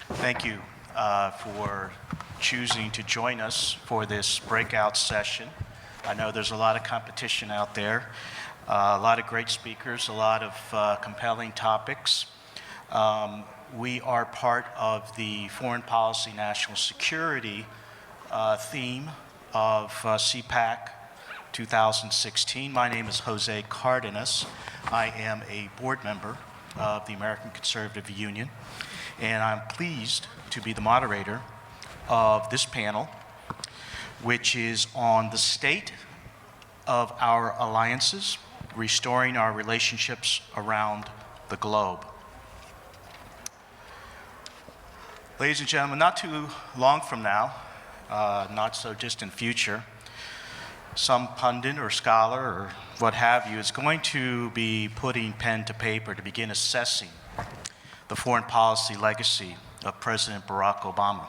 Thank you for choosing to join us for this breakout session. I know there's a lot of competition out there, a lot of great speakers, a lot of compelling topics. We are part of the Foreign Policy National Security theme of CPAC 2016. My name is Jose Cardenas. I am a board member of the American Conservative Union, and I'm pleased to be the moderator of this panel, which is on the state of our alliances, restoring our relationships around the globe. Ladies and gentlemen, not too long from now, not so distant future, some pundit or scholar or what have you is going to be putting pen to paper to begin assessing the foreign policy legacy of President Barack Obama.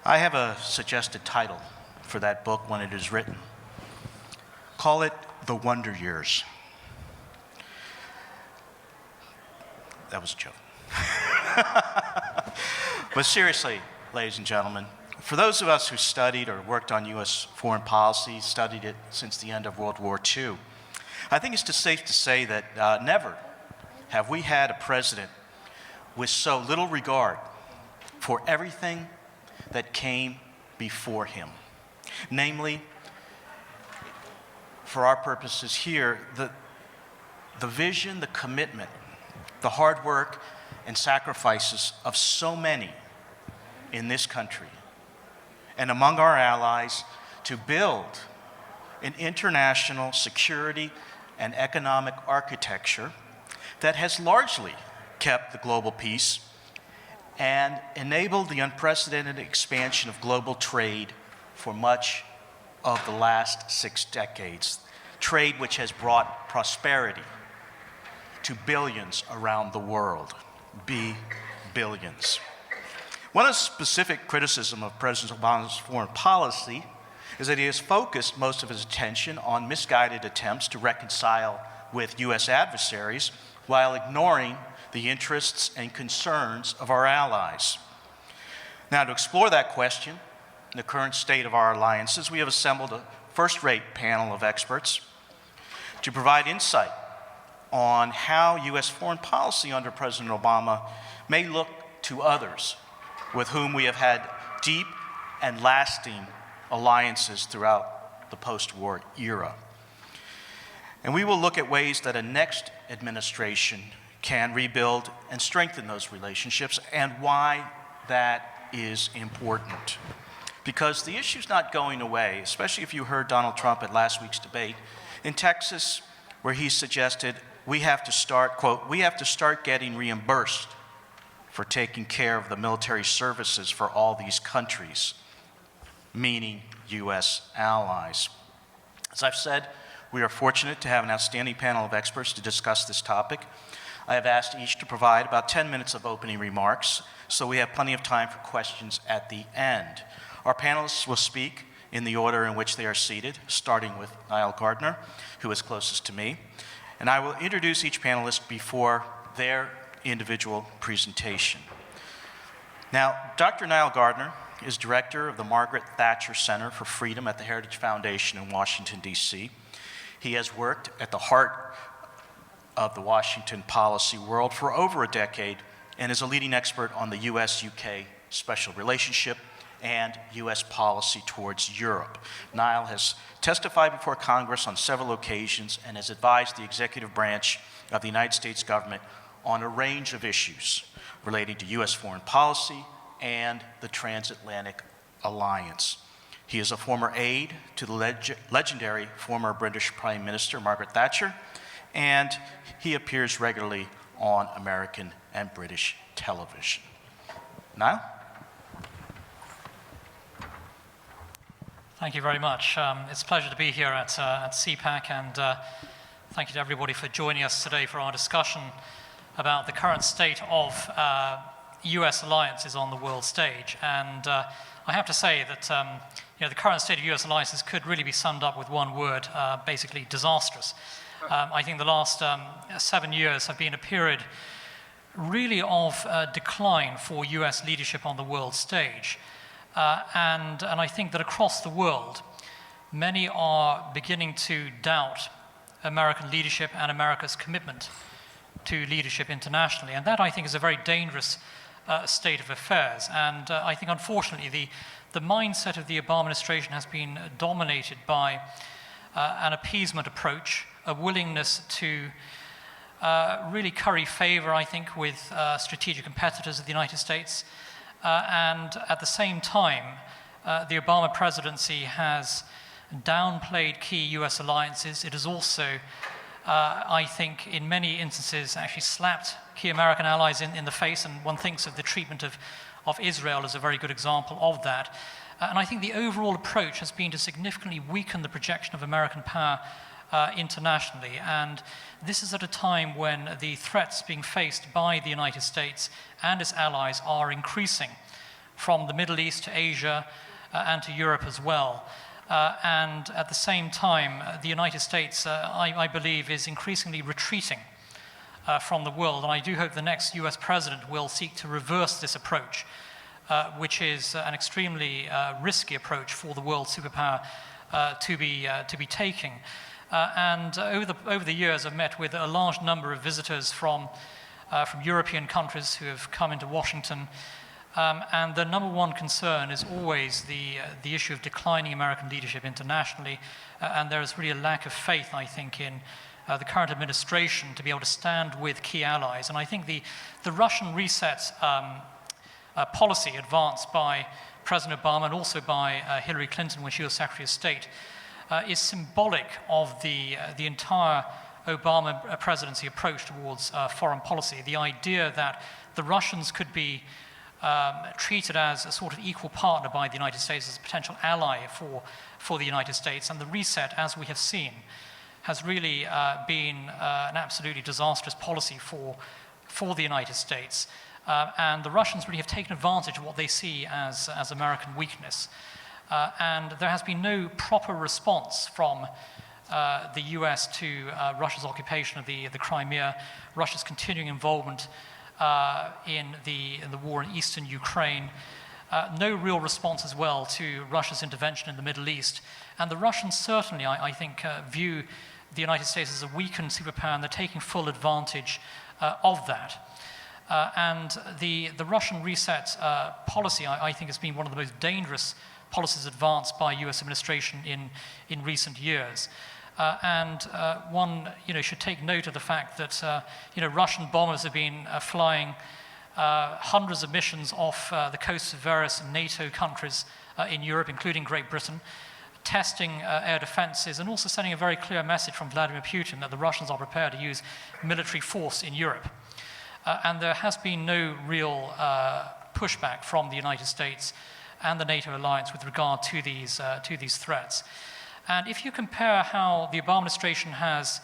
I have a suggested title for that book when it is written. Call it The Wonder Years. That was a joke. But seriously, ladies and gentlemen, for those of us who studied or worked on U.S. foreign policy, studied it since the end of World War II, I think it's safe to say that never have we had a president with so little regard for everything that came before him. Namely, for our purposes here, the vision, the commitment, the hard work, and sacrifices of so many in this country and among our allies to build an international security and economic architecture that has largely kept the global peace and enabled the unprecedented expansion of global trade for much of the last 6 decades. Trade which has brought prosperity to billions around the world. Billions. One specific criticism of President Obama's foreign policy is that he has focused most of his attention on misguided attempts to reconcile with U.S. adversaries while ignoring the interests and concerns of our allies. Now, to explore that question, in the current state of our alliances, we have assembled a first-rate panel of experts to provide insight on how U.S. foreign policy under President Obama may look to others with whom we have had deep and lasting alliances throughout the post-war era. And we will look at ways that a next administration can rebuild and strengthen those relationships and why that is important. Because the issue's not going away, especially if you heard Donald Trump at last week's debate in Texas, where he suggested we have to start, quote, we have to start getting reimbursed for taking care of the military services for all these countries, meaning U.S. allies. As I've said, we are fortunate to have an outstanding panel of experts to discuss this topic. I have asked each to provide about 10 minutes of opening remarks, so we have plenty of time for questions at the end. Our panelists will speak in the order in which they are seated, starting with Niall Gardner, who is closest to me. And I will introduce each panelist before their individual presentation. Now, Dr. Niall Gardner is director of the Margaret Thatcher Center for Freedom at the Heritage Foundation in Washington, D.C. He has worked at the heart of the Washington policy world for over a decade and is a leading expert on the U.S.-UK special relationship and U.S. policy towards Europe. Niall has testified before Congress on several occasions and has advised the executive branch of the United States government on a range of issues relating to U.S. foreign policy and the transatlantic alliance. He is a former aide to the legendary former British Prime Minister Margaret Thatcher, and he appears regularly on American and British television. Niall? Thank you very much. It's a pleasure to be here at CPAC, and thank you to everybody for joining us today for our discussion about the current state of US alliances on the world stage. And I have to say that the current state of US alliances could really be summed up with one word, basically disastrous. I think the last 7 years have been a period really of decline for US leadership on the world stage. And I think that across the world, many are beginning to doubt American leadership and America's commitment to leadership internationally. And that, I think, is a very dangerous state of affairs. And I think, unfortunately, the mindset of the Obama administration has been dominated by an appeasement approach, a willingness to really curry favor, I think, with strategic competitors of the United States. And at the same time, the Obama presidency has downplayed key US alliances. It has also, I think, in many instances, actually slapped key American allies in the face, and one thinks of the treatment of Israel as a very good example of that. And I think the overall approach has been to significantly weaken the projection of American power internationally. And this is at a time when the threats being faced by the United States and its allies are increasing from the Middle East to Asia and to Europe as well. And at the same time, the United States, I believe, is increasingly retreating from the world. And I do hope the next US president will seek to reverse this approach, which is an extremely risky approach for the world superpower to be taking. And over the years, I've met with a large number of visitors from European countries who have come into Washington. And the number one concern is always the issue of declining American leadership internationally. And there is really a lack of faith, I think, in the current administration to be able to stand with key allies. And I think the Russian reset policy advanced by President Obama and also by Hillary Clinton when she was Secretary of State is symbolic of the entire Obama presidency approach towards foreign policy. The idea that the Russians could be treated as a sort of equal partner by the United States, as a potential ally for the United States. And the reset, as we have seen, has really been an absolutely disastrous policy for the United States. And the Russians really have taken advantage of what they see as American weakness. And there has been no proper response from the US to Russia's occupation of the Crimea, Russia's continuing involvement in the war in eastern Ukraine, no real response as well to Russia's intervention in the Middle East. And the Russians certainly, I think, view the United States as a weakened superpower, and they're taking full advantage of that. And the Russian reset policy, I think, has been one of the most dangerous policies advanced by US administration in recent years. And one should take note of the fact that Russian bombers have been flying hundreds of missions off the coasts of various NATO countries in Europe, including Great Britain, testing air defenses, and also sending a very clear message from Vladimir Putin that the Russians are prepared to use military force in Europe. And there has been no real pushback from the United States and the NATO alliance with regard to these threats. And if you compare how the Obama administration has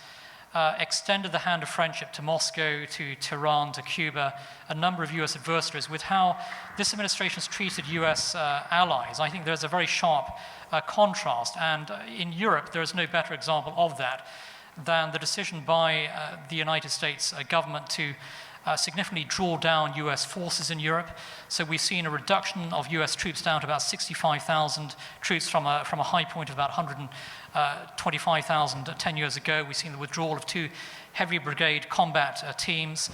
extended the hand of friendship to Moscow, to Tehran, to Cuba, a number of US adversaries, with how this administration has treated US allies, I think there's a very sharp contrast. And in Europe, there is no better example of that than the decision by the United States government to significantly draw down US forces in Europe. So we've seen a reduction of US troops down to about 65,000 troops from a high point of about 125,000 10 years ago. We've seen the withdrawal of 2 heavy brigade combat teams.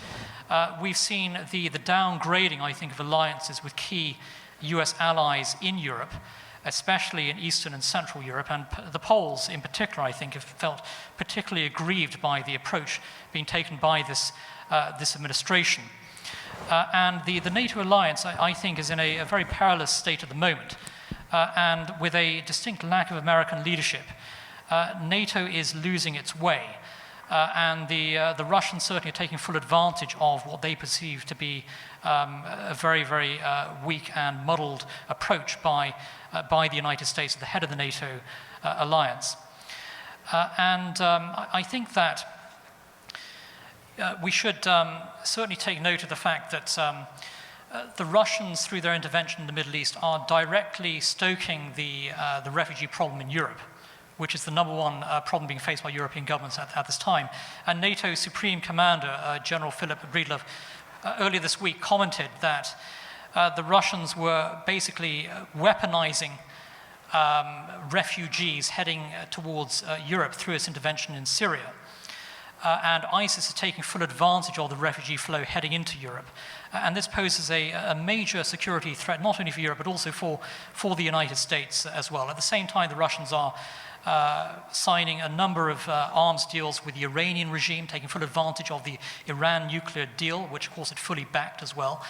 We've seen the downgrading, I think, of alliances with key US allies in Europe, especially in Eastern and Central Europe. And the Poles, in particular, I think, have felt particularly aggrieved by the approach being taken by this administration. And the NATO alliance, I think, is in a very perilous state at the moment. And with a distinct lack of American leadership, NATO is losing its way. And the Russians certainly are taking full advantage of what they perceive to be a very, very weak and muddled approach by the United States at the head of the NATO alliance. And I think that we should certainly take note of the fact that the Russians, through their intervention in the Middle East, are directly stoking the refugee problem in Europe, which is the number one problem being faced by European governments at this time. And NATO's Supreme Commander, General Philip Breedlove, earlier this week commented that the Russians were basically weaponizing refugees heading towards Europe through its intervention in Syria. And ISIS is taking full advantage of the refugee flow heading into Europe. And this poses a major security threat, not only for Europe, but also for the United States as well. At the same time, the Russians are signing a number of arms deals with the Iranian regime, taking full advantage of the Iran nuclear deal, which of course it fully backed as well.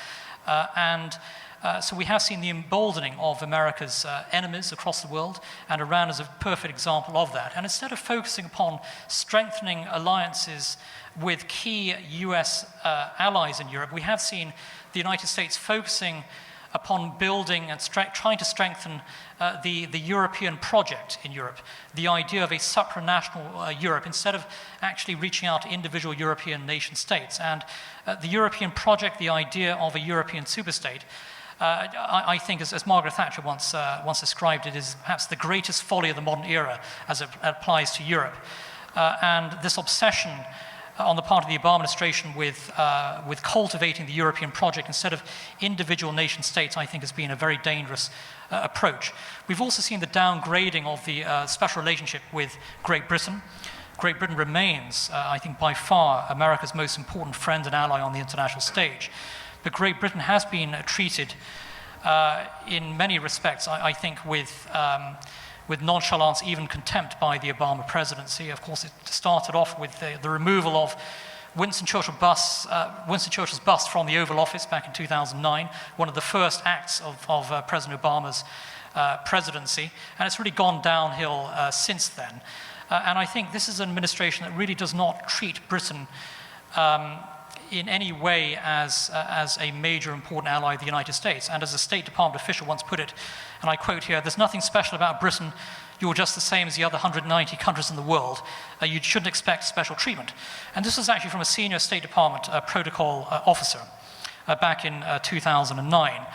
So we have seen the emboldening of America's enemies across the world, and Iran is a perfect example of that. And instead of focusing upon strengthening alliances with key US allies in Europe, we have seen the United States focusing upon building and trying to strengthen the European project in Europe, the idea of a supranational Europe, instead of actually reaching out to individual European nation states. And the European project, the idea of a European superstate, I think, as Margaret Thatcher once described it, is perhaps the greatest folly of the modern era as it applies to Europe. And this obsession on the part of the Obama administration with cultivating the European project instead of individual nation states, I think, has been a very dangerous approach. We've also seen the downgrading of the special relationship with Great Britain. Great Britain remains, I think, by far America's most important friend and ally on the international stage. But Great Britain has been treated in many respects, I think, with nonchalance, even contempt by the Obama presidency. Of course, it started off with the removal of Winston Churchill's bust from the Oval Office back in 2009, one of the first acts of President Obama's presidency. And it's really gone downhill since then. And I think this is an administration that really does not treat Britain in any way as a major important ally of the United States. And as a State Department official once put it, and I quote here, "There's nothing special about Britain. You're just the same as the other 190 countries in the world. You shouldn't expect special treatment." And this was actually from a senior State Department protocol officer back in 2009.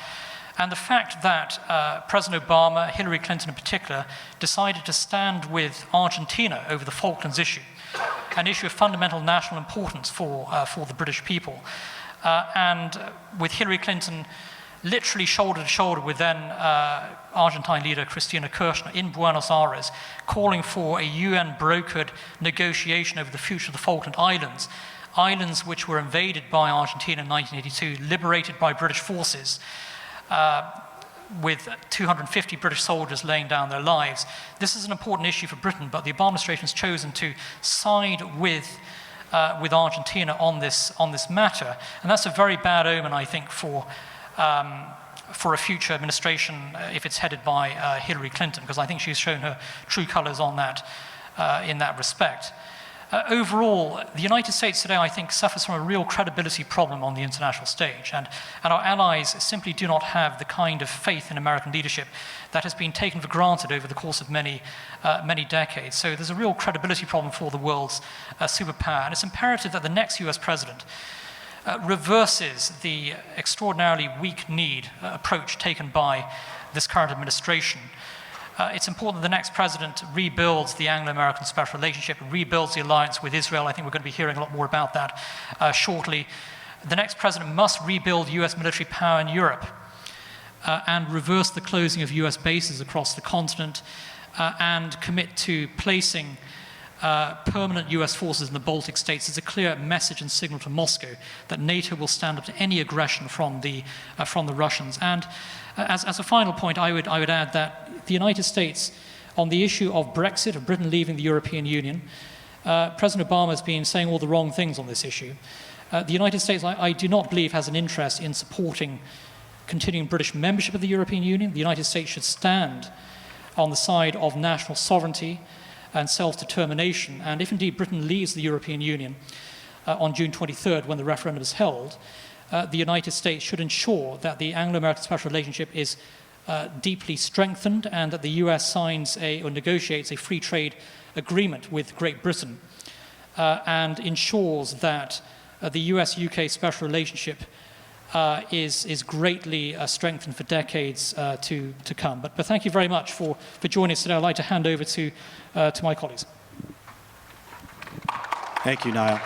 And the fact that President Obama, Hillary Clinton in particular, decided to stand with Argentina over the Falklands issue, an issue of fundamental national importance for the British people. And with Hillary Clinton literally shoulder to shoulder with then Argentine leader Cristina Kirchner in Buenos Aires, calling for a UN-brokered negotiation over the future of the Falkland Islands, islands which were invaded by Argentina in 1982, liberated by British forces, with 250 British soldiers laying down their lives. This is an important issue for Britain, but the Obama administration has chosen to side with Argentina on this matter, and that's a very bad omen, I think, for a future administration if it's headed by Hillary Clinton, because I think she's shown her true colors on that in that respect. Overall, the United States today, I think, suffers from a real credibility problem on the international stage, and our allies simply do not have the kind of faith in American leadership that has been taken for granted over the course of many decades. So there's a real credibility problem for the world's superpower, and it's imperative that the next US president reverses the extraordinarily weak-kneed approach taken by this current administration. It's important that the next president rebuilds the Anglo-American special relationship, rebuilds the alliance with Israel. I think we're going to be hearing a lot more about that shortly. The next president must rebuild US military power in Europe and reverse the closing of US bases across the continent and commit to placing permanent US forces in the Baltic states as a clear message and signal to Moscow that NATO will stand up to any aggression from the Russians. And as a final point, I would add that the United States, on the issue of Brexit, of Britain leaving the European Union, President Obama has been saying all the wrong things on this issue. The United States, I do not believe, has an interest in supporting continuing British membership of the European Union. The United States should stand on the side of national sovereignty and self-determination. And if indeed Britain leaves the European Union on June 23rd, when the referendum is held, the United States should ensure that the Anglo-American special relationship is deeply strengthened and that the US signs or negotiates a free trade agreement with Great Britain and ensures that the US-UK special relationship is greatly strengthened for decades to come. But thank you very much for joining us today. I'd like to hand over to my colleagues. Thank you, Niall.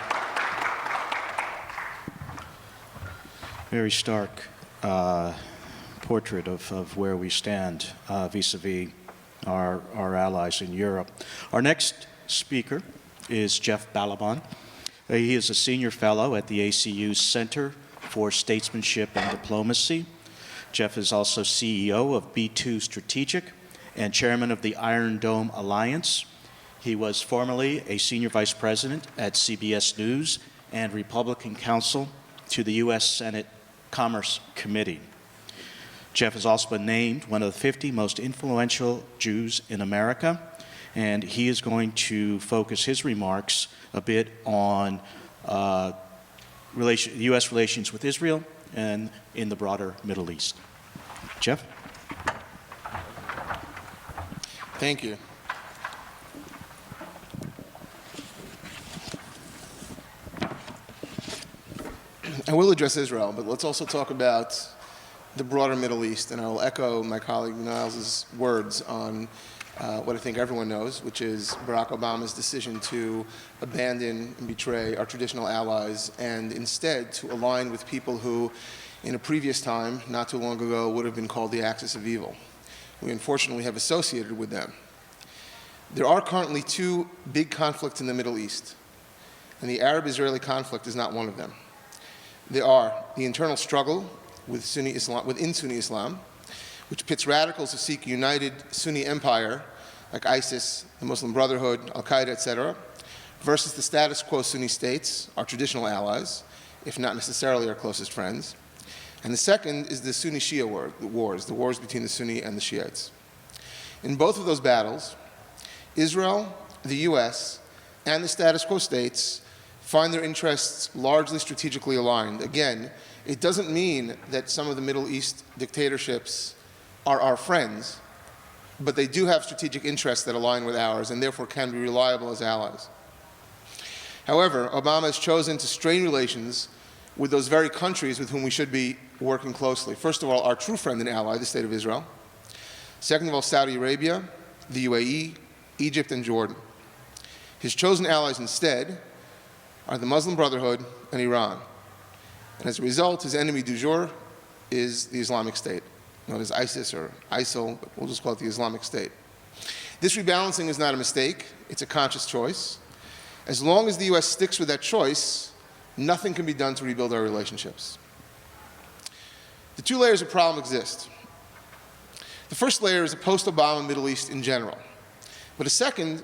Very stark portrait of where we stand vis-a-vis our allies in Europe. Our next speaker is Jeff Balaban. He is a senior fellow at the ACU's Center for Statesmanship and Diplomacy. Jeff is also CEO of B2 Strategic and chairman of the Iron Dome Alliance. He was formerly a senior vice president at CBS News and Republican counsel to the U.S. Senate Commerce Committee. Jeff has also been named one of the 50 most influential Jews in America, and he is going to focus his remarks a bit on U.S. relations with Israel and in the broader Middle East. Jeff? Thank you. I will address Israel, but let's also talk about the broader Middle East, and I will echo my colleague Niles' words on what I think everyone knows, which is Barack Obama's decision to abandon and betray our traditional allies and instead to align with people who, in a previous time, not too long ago, would have been called the axis of evil. We unfortunately have associated with them. There are currently two big conflicts in the Middle East, and the Arab-Israeli conflict is not one of them. There are the internal struggle within Sunni Islam, which pits radicals who seek a united Sunni empire, like ISIS, the Muslim Brotherhood, Al-Qaeda, etc., versus the status quo Sunni states, our traditional allies, if not necessarily our closest friends. And the second is the Sunni-Shia wars, the wars between the Sunni and the Shiites. In both of those battles, Israel, the US, and the status quo states find their interests largely strategically aligned. Again, it doesn't mean that some of the Middle East dictatorships are our friends, but they do have strategic interests that align with ours and therefore can be reliable as allies. However, Obama has chosen to strain relations with those very countries with whom we should be working closely. First of all, our true friend and ally, the State of Israel. Second of all, Saudi Arabia, the UAE, Egypt, and Jordan. His chosen allies instead are the Muslim Brotherhood and Iran. And as a result, his enemy du jour is the Islamic State, known as ISIS or ISIL, but we'll just call it the Islamic State. This rebalancing is not a mistake, it's a conscious choice. As long as the US sticks with that choice, nothing can be done to rebuild our relationships. The two layers of problem exist. The first layer is a post-Obama Middle East in general. But a second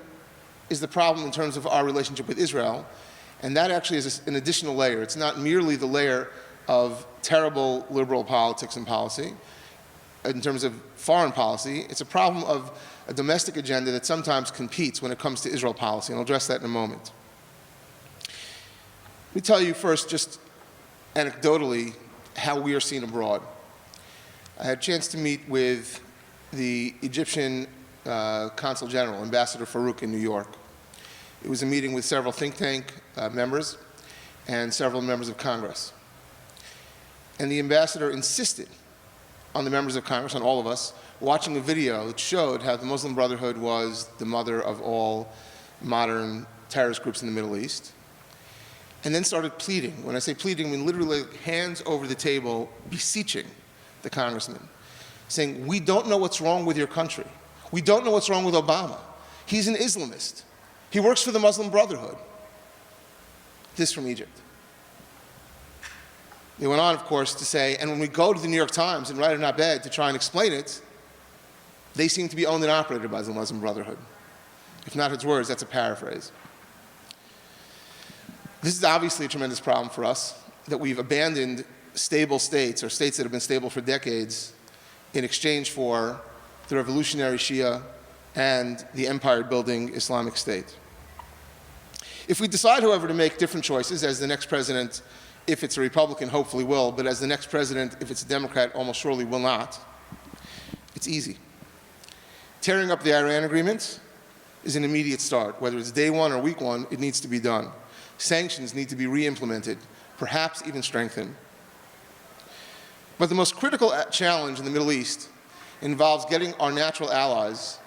is the problem in terms of our relationship with Israel, and that actually is an additional layer. It's not merely the layer of terrible liberal politics and policy. In terms of foreign policy, it's a problem of a domestic agenda that sometimes competes when it comes to Israel policy, and I'll address that in a moment. Let me tell you first, just anecdotally, how we are seen abroad. I had a chance to meet with the Egyptian Consul General, Ambassador Farouk in New York. It was a meeting with several think tank members and several members of Congress. And the ambassador insisted on the members of Congress, on all of us, watching a video that showed how the Muslim Brotherhood was the mother of all modern terrorist groups in the Middle East, and then started pleading. When I say pleading, I mean literally hands over the table, beseeching the congressman, saying, we don't know what's wrong with your country. We don't know what's wrong with Obama. He's an Islamist. He works for the Muslim Brotherhood. This from Egypt. They went on, of course, to say, and when we go to the New York Times and write an op-ed to try and explain it, they seem to be owned and operated by the Muslim Brotherhood. If not his words, that's a paraphrase. This is obviously a tremendous problem for us, that we've abandoned stable states, or states that have been stable for decades, in exchange for the revolutionary Shia and the empire-building Islamic State. If we decide, however, to make different choices, as the next president, if it's a Republican, hopefully will, but as the next president, if it's a Democrat, almost surely will not, it's easy. Tearing up the Iran agreement is an immediate start. Whether it's day one or week one, it needs to be done. Sanctions need to be re-implemented, perhaps even strengthened. But the most critical challenge in the Middle East involves getting our natural allies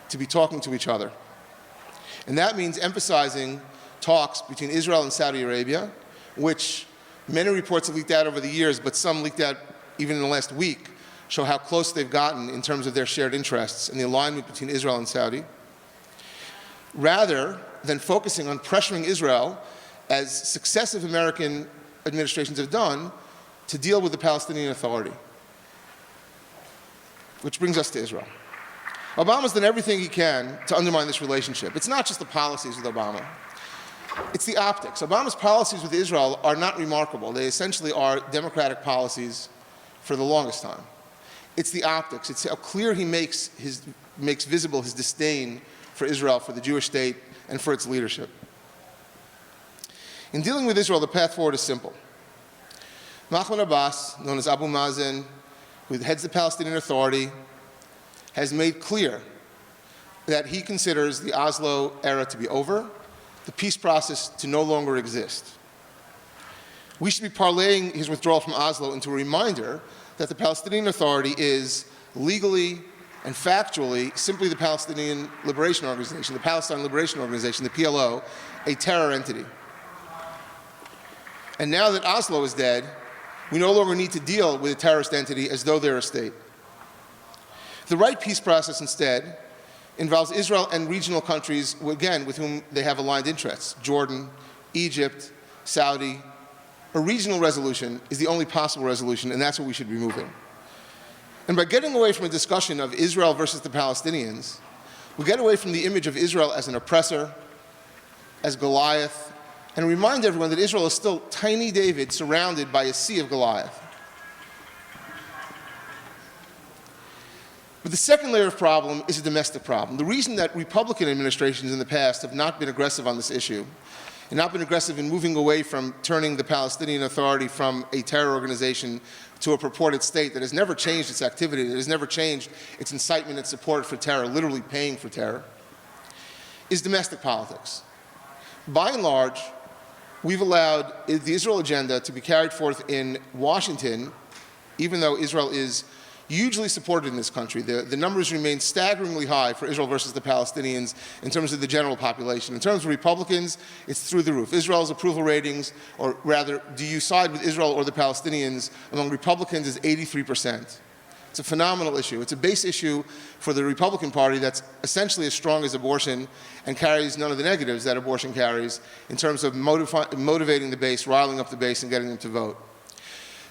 to be talking to each other. And that means emphasizing talks between Israel and Saudi Arabia, which many reports have leaked out over the years, but some leaked out even in the last week, show how close they've gotten in terms of their shared interests and the alignment between Israel and Saudi, rather than focusing on pressuring Israel, as successive American administrations have done, to deal with the Palestinian Authority. Which brings us to Israel. Obama's done everything he can to undermine this relationship. It's not just the policies with Obama. It's the optics. Obama's policies with Israel are not remarkable. They essentially are democratic policies for the longest time. It's the optics. It's how clear he makes visible his disdain for Israel, for the Jewish state, and for its leadership. In dealing with Israel, the path forward is simple. Mahmoud Abbas, known as Abu Mazen, who heads the Palestinian Authority, has made clear that he considers the Oslo era to be over, the peace process to no longer exist. We should be parlaying his withdrawal from Oslo into a reminder that the Palestinian Authority is legally and factually simply the Palestinian Liberation Organization, the Palestine Liberation Organization, the PLO, a terror entity. And now that Oslo is dead, we no longer need to deal with a terrorist entity as though they're a state. The right peace process instead involves Israel and regional countries, again, with whom they have aligned interests, Jordan, Egypt, Saudi. A regional resolution is the only possible resolution, and that's what we should be moving. And by getting away from a discussion of Israel versus the Palestinians, we get away from the image of Israel as an oppressor, as Goliath, and remind everyone that Israel is still tiny David surrounded by a sea of Goliath. But the second layer of problem is a domestic problem. The reason that Republican administrations in the past have not been aggressive on this issue, and not been aggressive in moving away from turning the Palestinian Authority from a terror organization to a purported state that has never changed its activity, that has never changed its incitement and support for terror, literally paying for terror, is domestic politics. By and large, we've allowed the Israel agenda to be carried forth in Washington, even though Israel is hugely supported in this country. The numbers remain staggeringly high for Israel versus the Palestinians in terms of the general population. In terms of Republicans, it's through the roof. Israel's approval ratings, or rather, do you side with Israel or the Palestinians, among Republicans is 83%. It's a phenomenal issue. It's a base issue for the Republican Party that's essentially as strong as abortion and carries none of the negatives that abortion carries in terms of motivating the base, riling up the base, and getting them to vote.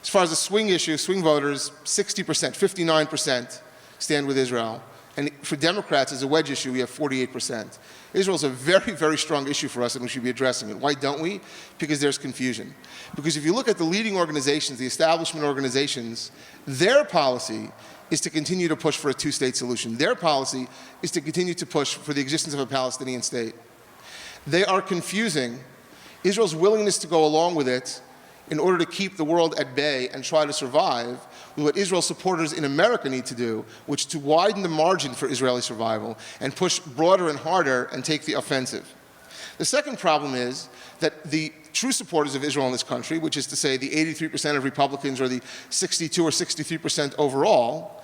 As far as the swing issue, swing voters, 60%, 59% stand with Israel. And for Democrats, as a wedge issue, we have 48%. Israel is a very, very strong issue for us, and we should be addressing it. Why don't we? Because there's confusion. Because if you look at the leading organizations, the establishment organizations, their policy is to continue to push for a two-state solution. Their policy is to continue to push for the existence of a Palestinian state. They are confusing Israel's willingness to go along with it in order to keep the world at bay and try to survive with what Israel supporters in America need to do, which is to widen the margin for Israeli survival and push broader and harder and take the offensive. The second problem is that the true supporters of Israel in this country, which is to say the 83% of Republicans or the 62 or 63% overall,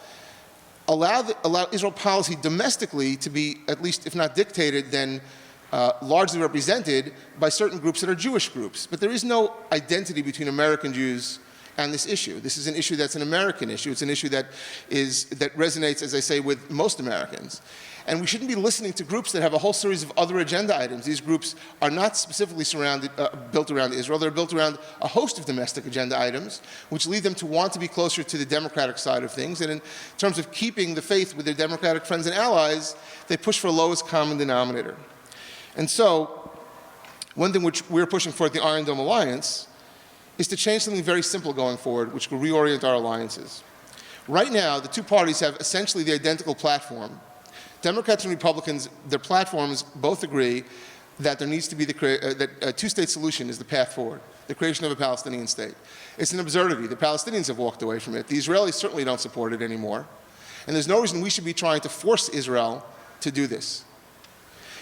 allow Israel policy domestically to be at least, if not dictated, then largely represented by certain groups that are Jewish groups. But there is no identity between American Jews and this issue. This is an issue that's an American issue. It's an issue that resonates, as I say, with most Americans. And we shouldn't be listening to groups that have a whole series of other agenda items. These groups are not specifically built around Israel. They're built around a host of domestic agenda items, which lead them to want to be closer to the democratic side of things. And in terms of keeping the faith with their democratic friends and allies, they push for lowest common denominator. And so, one thing which we're pushing for at the Iron Dome Alliance is to change something very simple going forward, which will reorient our alliances. Right now, the two parties have essentially the identical platform. Democrats and Republicans, their platforms both agree that there needs to be that a two-state solution is the path forward, the creation of a Palestinian state. It's an absurdity. The Palestinians have walked away from it. The Israelis certainly don't support it anymore. And there's no reason we should be trying to force Israel to do this.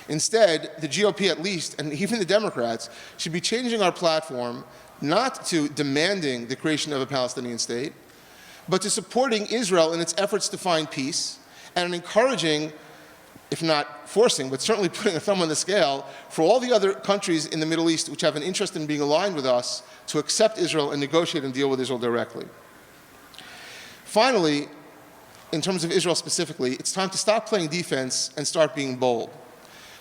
Instead, the GOP at least, and even the Democrats, should be changing our platform not to demanding the creation of a Palestinian state, but to supporting Israel in its efforts to find peace and encouraging, if not forcing, but certainly putting a thumb on the scale for all the other countries in the Middle East which have an interest in being aligned with us to accept Israel and negotiate and deal with Israel directly. Finally, in terms of Israel specifically, it's time to stop playing defense and start being bold.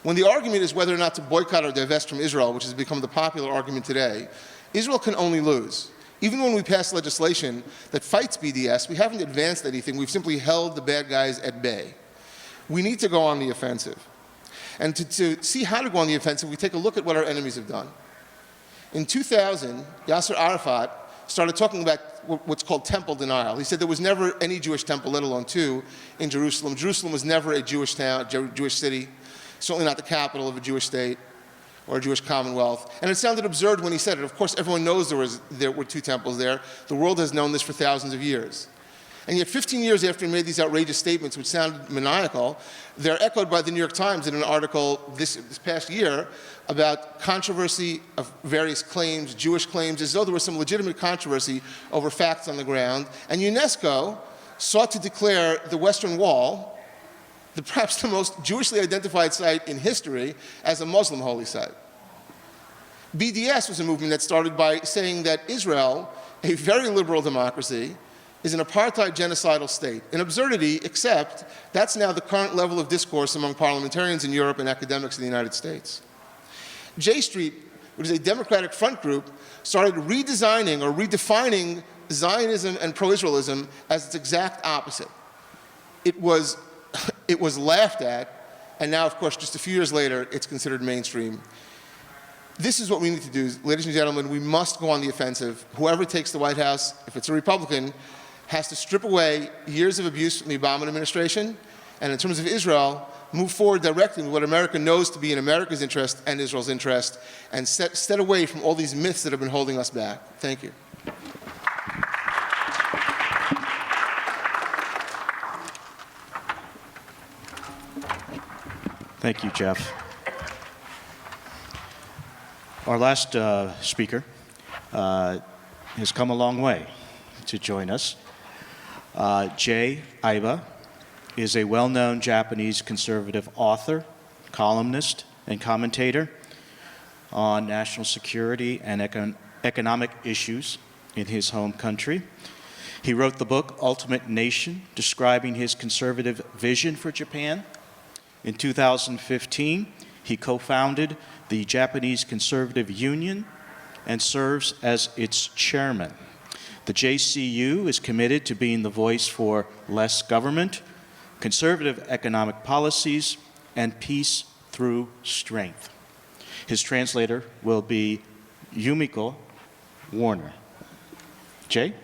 When the argument is whether or not to boycott or divest from Israel, which has become the popular argument today, Israel can only lose. Even when we pass legislation that fights BDS, we haven't advanced anything. We've simply held the bad guys at bay. We need to go on the offensive. And to see how to go on the offensive, we take a look at what our enemies have done. In 2000, Yasser Arafat started talking about what's called temple denial. He said there was never any Jewish temple, let alone two, in Jerusalem. Jerusalem was never a Jewish town, Jewish city, certainly not the capital of a Jewish state or a Jewish commonwealth. And it sounded absurd when he said it. Of course, everyone knows there were two temples there. The world has known this for thousands of years. And yet 15 years after he made these outrageous statements, which sounded maniacal, they're echoed by the New York Times in an article this past year about controversy of various claims, Jewish claims, as though there was some legitimate controversy over facts on the ground. And UNESCO sought to declare the Western Wall, perhaps the most Jewishly identified site in history, as a Muslim holy site. BDS was a movement that started by saying that Israel, a very liberal democracy, is an apartheid genocidal state. An absurdity, except that's now the current level of discourse among parliamentarians in Europe and academics in the United States. J Street, which is a Democratic front group, started redesigning or redefining Zionism and pro-Israelism as its exact opposite. It was laughed at, and now, of course, just a few years later, it's considered mainstream. This is what we need to do, ladies and gentlemen. We must go on the offensive. Whoever takes the White House, if it's a Republican, has to strip away years of abuse from the Obama administration, and in terms of Israel, move forward directly with what America knows to be in America's interest and Israel's interest, and set away from all these myths that have been holding us back. Thank you. Thank you, Jeff. Our last speaker has come a long way to join us. Jay Aiba is a well-known Japanese conservative author, columnist, and commentator on national security and economic issues in his home country. He wrote the book Ultimate Nation, describing his conservative vision for Japan. In 2015, he co-founded the Japanese Conservative Union and serves as its chairman. The JCU is committed to being the voice for less government, conservative economic policies, and peace through strength. His translator will be Yumiko Warner. Jay?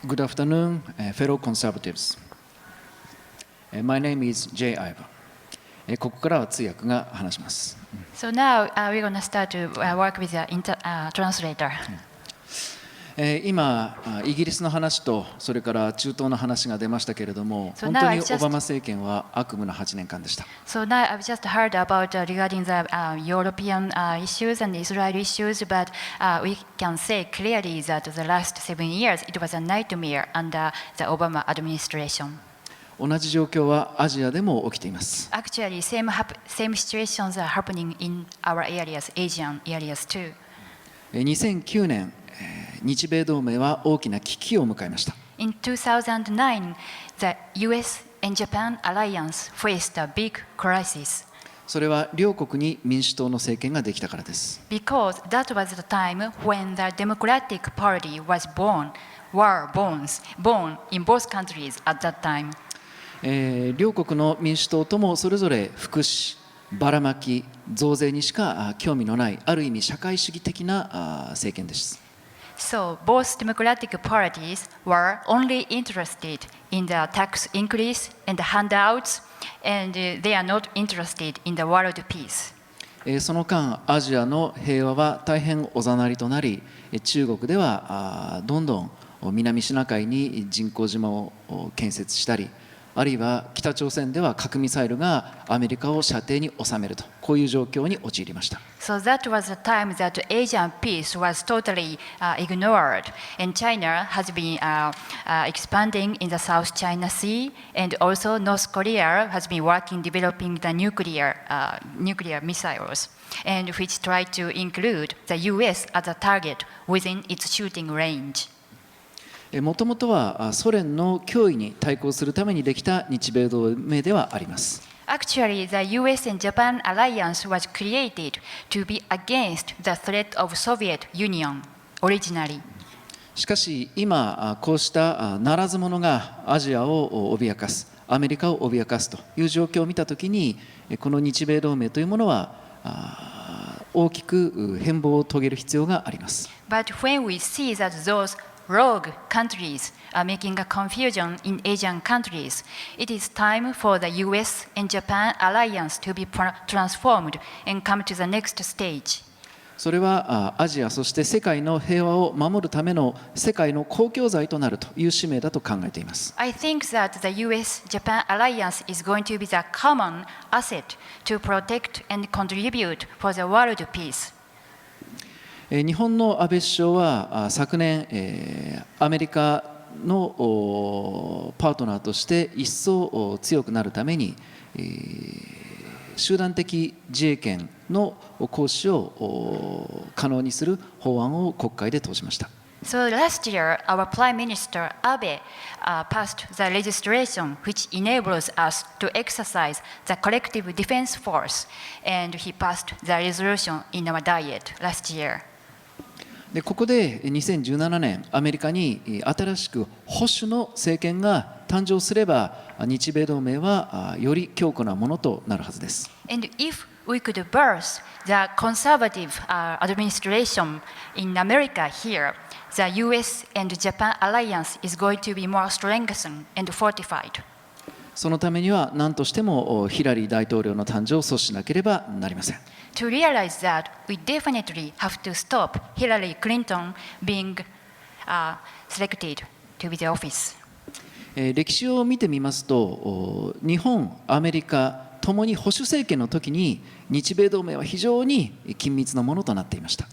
Good afternoon, fellow conservatives. My name is Jay Aiba. ここからは通訳が話します。So now we're going to start to work with the translator. 今、イギリスの話とそれから中東の話が出ましたけれども、 So 本当にオバマ政権は悪夢の8年間でした。 So now I've just heard about regarding the European issues and Israel issues, but we can say clearly that the last 7 years it was a nightmare under the Obama administration. 同じ状況はアジアでも起きています。 Actually, same situations are happening in our areas, Asian areas too. 2009年、日米同盟は大きな危機を迎えました。 In 2009, the US and Japan alliance faced a big crisis. それは両国に民主党の政権ができたからです。 Because that was the time when the Democratic Party was born in both countries at that time. 両国の民主党ともそれぞれ福祉、ばらまき、増税にしか興味のないある意味社会主義的な政権です。 So both democratic parties were only interested in the tax increase and the handouts, and they are not interested in the world peace. その間アジアの平和は大変おざなりとなり、中国ではどんどん南シナ海に人工島を建設したり、あるいは北朝鮮では核ミサイルがアメリカを射程に収めると、こういう状況に陥りました。So that was the time that Asian peace was totally ignored, and China has been expanding in the South China Sea, and also North Korea has been working developing the nuclear missiles, and which try to include the U.S. as a target within its shooting range. もともとはソ連の脅威に対抗するためにできた日米同盟ではあります。Actually, the US and Japan alliance was created to be against the threat of Soviet Union originally. しかし今こうしたならず者がアジアを脅かす、アメリカを脅かすという状況を見たときに、この日米同盟というものは大きく変貌を遂げる必要があります。But when we see that those rogue countries are making a confusion in Asian countries, it is time for the US and Japan alliance to be transformed and come to the next stage. それはアジアそして世界の平和を守るための世界の公共財となるという使命だと考えています。I think that the US-Japan alliance is going to be the common asset to protect and contribute for the world peace. 日本の安倍首相は昨年アメリカのパートナーとして一層強くなるために集団的自衛権の行使を可能にする法案を国会で通しました。So last year, our Prime Minister Abe passed the legislation which enables us to exercise the collective defense force, and he passed the resolution in our Diet last year. でここで2017年アメリカに新しく保守の政権が誕生すれば日米同盟はより強固なものとなるはずです。And if we could birth the conservative administration in America here, the US and Japan alliance is going to be more strengthened and fortified. そのためには何としてもヒラリー大統領の誕生を阻止しなければなりません。To realize that, we definitely have to stop Hillary Clinton being selected to be the office. 歴史を見てみますと、日本、アメリカともに保守政権の時に日米同盟は非常に緊密なものとなっていました。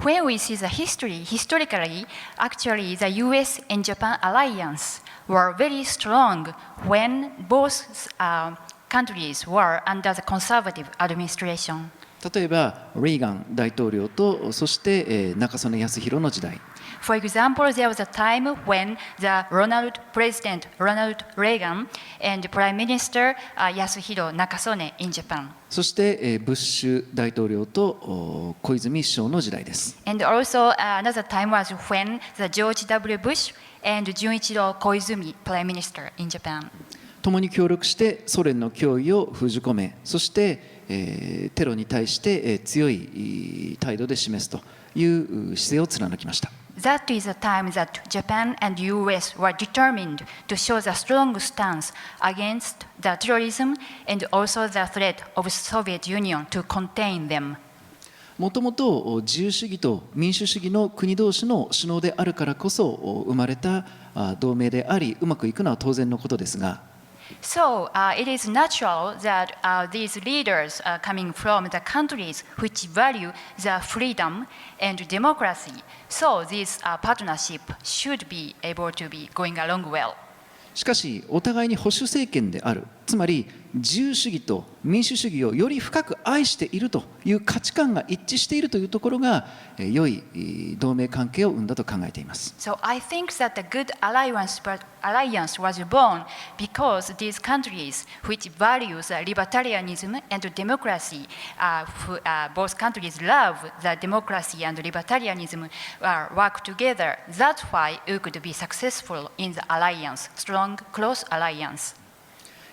When we see the history, historically, actually the US and Japan alliance were very strong when both countries were under the conservative administration. 例えばレーガン大統領とそして中曽根康弘の時代。For example, there was a time when President Ronald Reagan and Prime Minister Yasuhiro Nakasone in Japan. そしてブッシュ大統領と小泉首相の時代です。And also another time was when the George W. Bush and Junichiro Koizumi Prime Minister in Japan. 共に協力してソ連の脅威を封じ込め、そしてテロに対して強い態度で示すという姿勢を貫きました。That is the time that Japan and US were determined to show the strong stance against the terrorism and also the threat of Soviet Union to contain them. もともと自由主義と民主主義の国同士の首脳であるからこそ生まれた同盟であり、うまくいくのは当然のことですが、So it is natural that these leaders are coming from the countries which value the freedom and democracy. So this partnership should be able to be going along well. しかしお互いに保守政権である、つまり自由主義と民主主義をより深く愛しているという価値観が一致しているというところが良い同盟関係を生んだと考えています。So I think that the good alliance was born because these countries which values libertarianism and democracy, both countries love the democracy and libertarianism work together. That's why we could be successful in the alliance, strong, close alliance.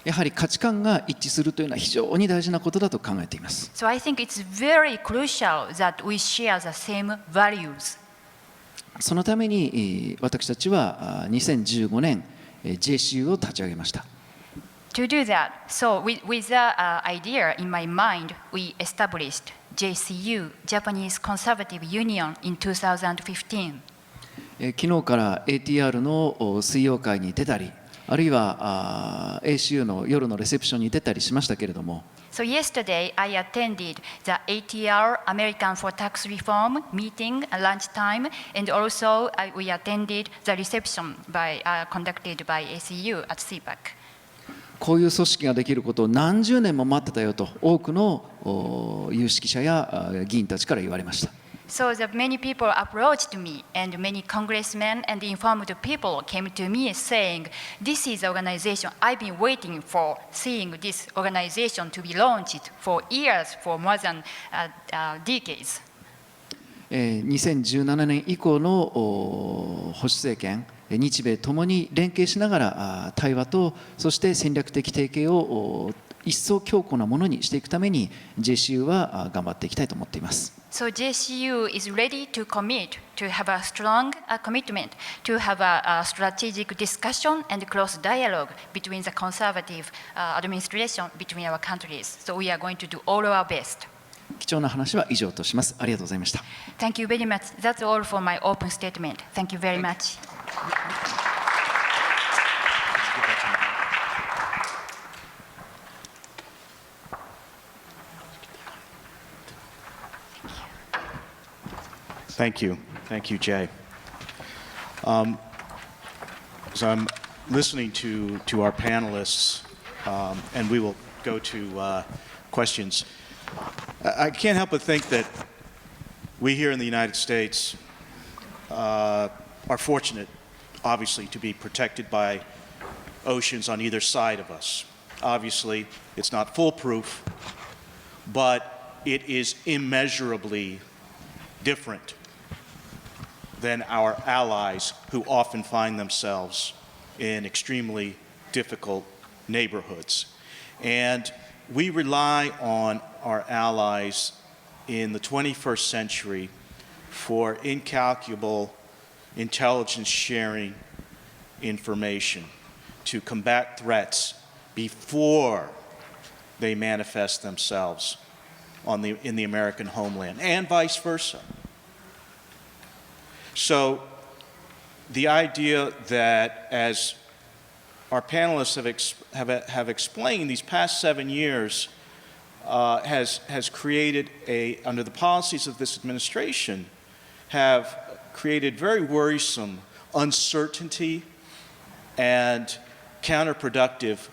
やはり価値観が一致するというのは非常に大事なことだと考えています。So I think it's very crucial that we share the same values. そのために私たちは2015年 JCU を立ち上げました。To do that, so with that idea in my mind, we established JCU, Japanese Conservative Union, in 2015. 昨日から ATR の水曜会に出たり、あるいはACU の夜のレセプションに出たりしましたけれども、So yesterday, I attended the ATR American for Tax Reform meeting at lunchtime, and also we attended the reception conducted by ACU at CPAC. こういう組織ができることを何十年も待ってたよと多くの有識者や議員たちから言われました。So that many people approached me, and many congressmen and informed people came to me saying, "This is the organization I've been waiting for, seeing this organization to be launched for years, for more than decades." 2017年以降の保守政権、日米ともに連携しながら対話とそして戦略的提携を一層強固なものにしていくために JCU は頑張っていきたいと思っています。So JCU is ready to commit, to have a strong commitment, to have a strategic discussion and close dialogue between the conservative administration between our countries. So we are going to do all our best. 貴重な話は以上とします。ありがとうございました。Thank you very much. That's all for my open statement. Thank you very much. Thank you. Thank you, Jay. So I'm listening to our panelists, and we will go to questions. I can't help but think that we here in the United States are fortunate, obviously, to be protected by oceans on either side of us. Obviously, it's not foolproof, but it is immeasurably different than our allies who often find themselves in extremely difficult neighborhoods. And we rely on our allies in the 21st century for incalculable intelligence sharing information to combat threats before they manifest themselves in the American homeland, and vice versa. So the idea that, as our panelists have explained, these past 7 years has created under the policies of this administration, have created very worrisome uncertainty and counterproductive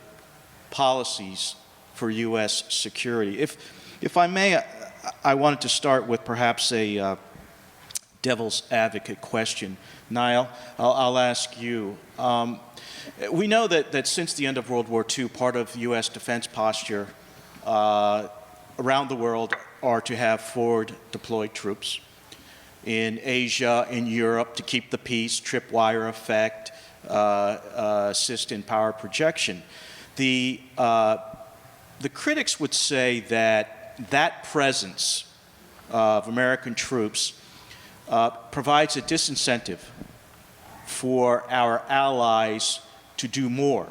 policies for U.S. security. If I may, I wanted to start with perhaps a devil's advocate question. Niall, I'll ask you. We know that since the end of World War II, part of U.S. defense posture around the world are to have forward deployed troops in Asia, in Europe, to keep the peace, tripwire effect, assist in power projection. The critics would say that presence of American troops provides a disincentive for our allies to do more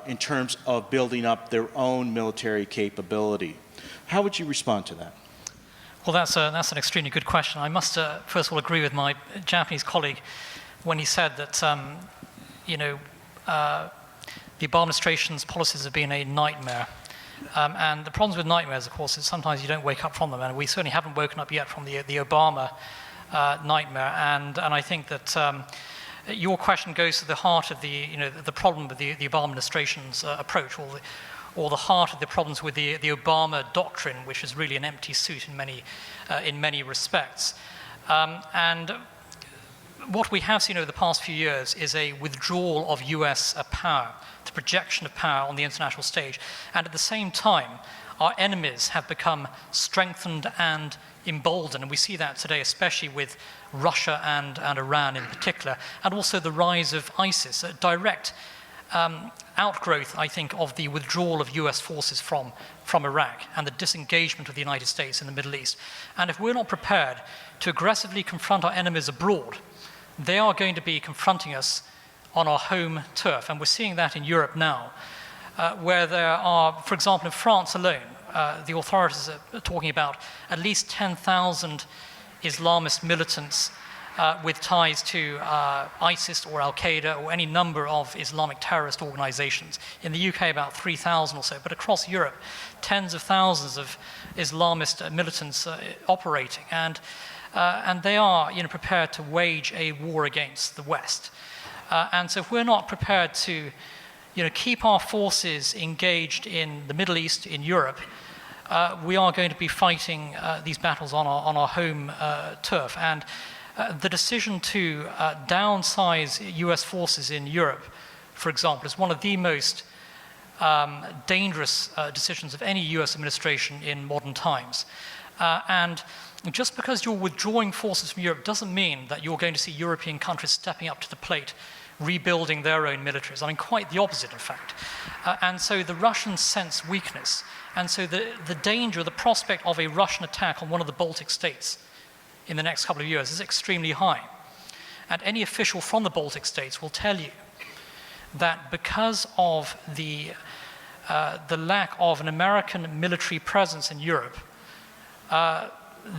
in terms of building up their own military capability. How would you respond to that? Well, that's an extremely good question. I must first of all agree with my Japanese colleague when he said that the Obama administration's policies have been a nightmare. And the problems with nightmares, of course, is sometimes you don't wake up from them, and we certainly haven't woken up yet from the Obama nightmare. And I think that your question goes to the heart of the problem with the Obama administration's approach, or the heart of the problems with the Obama doctrine, which is really an empty suit in many respects. And what we have seen over the past few years is a withdrawal of US power, the projection of power on the international stage. And at the same time, our enemies have become strengthened and emboldened. And we see that today, especially with Russia and Iran in particular, and also the rise of ISIS, a direct outgrowth, I think, of the withdrawal of US forces from Iraq and the disengagement of the United States in the Middle East. And if we're not prepared to aggressively confront our enemies abroad, they are going to be confronting us on our home turf. And we're seeing that in Europe now, where there are, for example, in France alone, the authorities are talking about at least 10,000 Islamist militants with ties to ISIS or Al-Qaeda or any number of Islamic terrorist organizations. In the UK, about 3,000 or so, but across Europe, tens of thousands of Islamist militants operating. And they are prepared to wage a war against the West. And so if we're not prepared to keep our forces engaged in the Middle East, in Europe, we are going to be fighting these battles on our home turf. And the decision to downsize US forces in Europe, for example, is one of the most dangerous decisions of any US administration in modern times. And just because you're withdrawing forces from Europe doesn't mean that you're going to see European countries stepping up to the plate, rebuilding their own militaries. I mean, quite the opposite, in fact. And so the Russians sense weakness. And so the danger, the prospect of a Russian attack on one of the Baltic states in the next couple of years is extremely high. And any official from the Baltic states will tell you that because of the lack of an American military presence in Europe,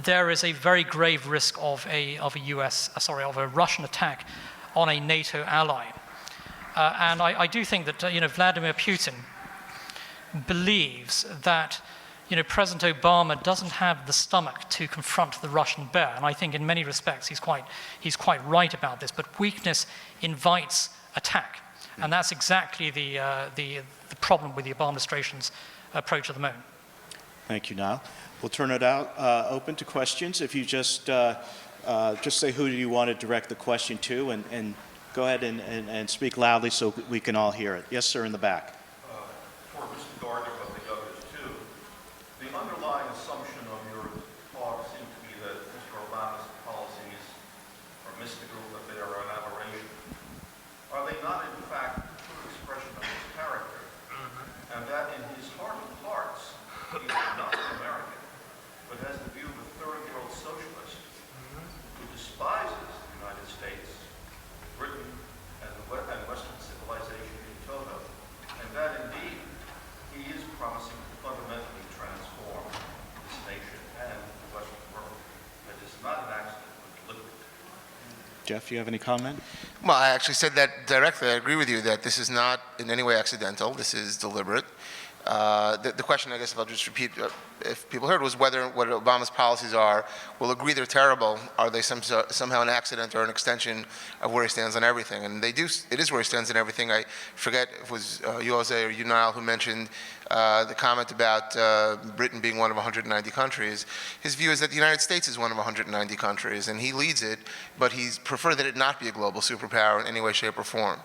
there is a very grave risk of a Russian attack on a NATO ally. And I do think that Vladimir Putin believes that President Obama doesn't have the stomach to confront the Russian bear, and I think in many respects he's quite right about this. But weakness invites attack, and that's exactly the problem with the Obama administration's approach at the moment. Thank you, Niall. We'll turn it out open to questions. If you just say who do you want to direct the question to, and go ahead and speak loudly so we can all hear it. Yes, sir, in the back. For Mr. Gardner, but the others too, the underlying assumption of your talk seemed to be that Mr. Obama's policies are mystical, that they are an aberration. Are they not, in fact, a true expression of his character? And that in his heart of hearts, he is not an American, but has the view of a third world socialist who despises the United States, Britain, and Western civilization in toto, and that indeed he is promising to fundamentally transform this nation and the Western world. That is not an accident, but deliberate. Jeff, you have any comment? Well, I actually said that directly. I agree with you that this is not in any way accidental. This is deliberate. The question, I guess, if I'll just repeat, if people heard, was whether what Obama's policies are, we'll agree they're terrible. Are they somehow an accident or an extension of where he stands on everything? And they do. It is where he stands on everything. I forget if it was you, Jose, or you, Niall, who mentioned the comment about Britain being one of 190 countries. His view is that the United States is one of 190 countries, and he leads it, but he's preferred that it not be a global superpower in any way, shape, or form.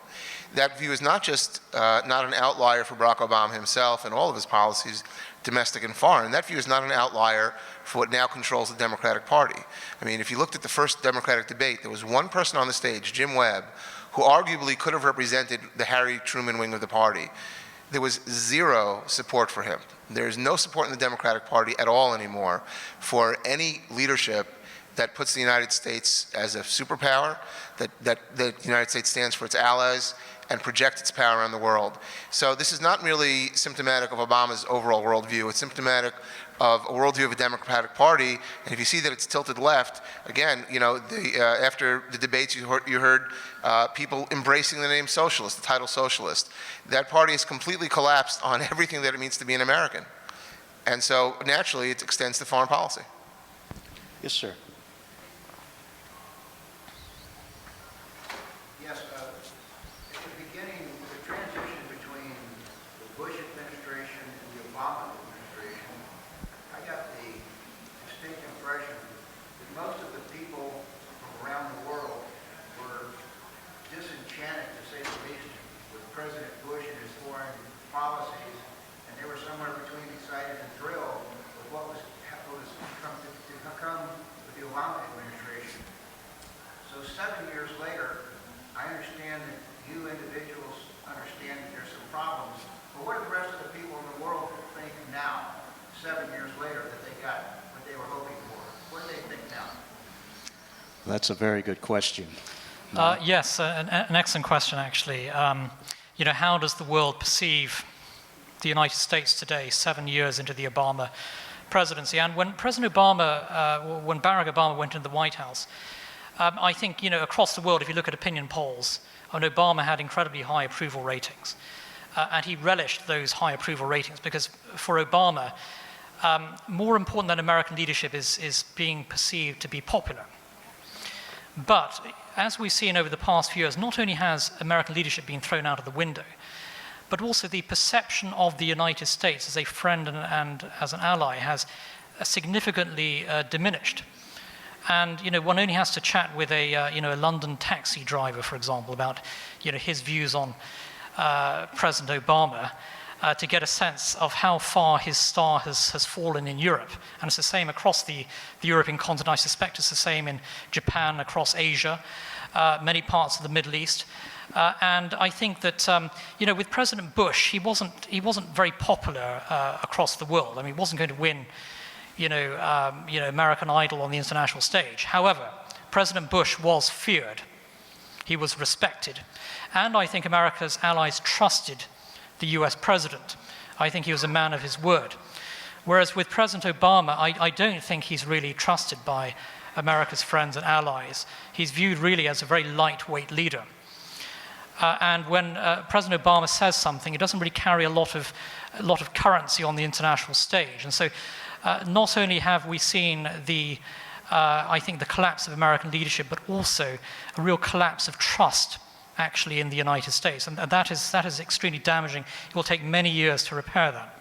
That view is not just not an outlier for Barack Obama himself and all of his policies, domestic and foreign. That view is not an outlier for what now controls the Democratic Party. I mean, if you looked at the first Democratic debate, there was one person on the stage, Jim Webb, who arguably could have represented the Harry Truman wing of the party. There was zero support for him. There is no support in the Democratic Party at all anymore for any leadership that puts the United States as a superpower, that the United States stands for its allies, and project its power around the world. So this is not really symptomatic of Obama's overall worldview. It's symptomatic of a worldview of a Democratic Party. And if you see that it's tilted left, again, after the debates, you heard people embracing the name socialist, the title socialist. That party has completely collapsed on everything that it means to be an American. And so naturally, it extends to foreign policy. Yes, sir. Yes, at the beginning, the transition between the Bush administration and the Obama administration, I got the distinct impression that most of the people from around the world were disenchanted, to say the least, with President Bush and his foreign policies, and they were somewhere between excited and thrilled with what was to come with the Obama administration. So 7 years later, I understand that you individuals understand that there's some problems, but what do the rest of the people in the world think now, 7 years later, that they got what they were hoping for? What do they think now? That's a very good question. Yes, an excellent question, actually. How does the world perceive the United States today, 7 years into the Obama presidency? And when President Obama, when Barack Obama went into the White House, I think, across the world, if you look at opinion polls, Obama had incredibly high approval ratings. And he relished those high approval ratings because for Obama, more important than American leadership is being perceived to be popular. But as we've seen over the past few years, not only has American leadership been thrown out of the window, but also the perception of the United States as a friend and as an ally has significantly diminished. And one only has to chat with a London taxi driver, for example, about his views on President Obama to get a sense of how far his star has fallen in Europe. And it's the same across the European continent. I suspect it's the same in Japan, across Asia, many parts of the Middle East. And I think that with President Bush, he wasn't very popular across the world. I mean, he wasn't going to win American Idol on the international stage. However, President Bush was feared. He was respected. And I think America's allies trusted the US president. I think he was a man of his word. Whereas with President Obama, I don't think he's really trusted by America's friends and allies. He's viewed really as a very lightweight leader. And when President Obama says something, it doesn't really carry a lot of currency on the international stage. And so not only have we seen I think the collapse of American leadership, but also a real collapse of trust actually in the United States. And that is extremely damaging. It will take many years to repair that.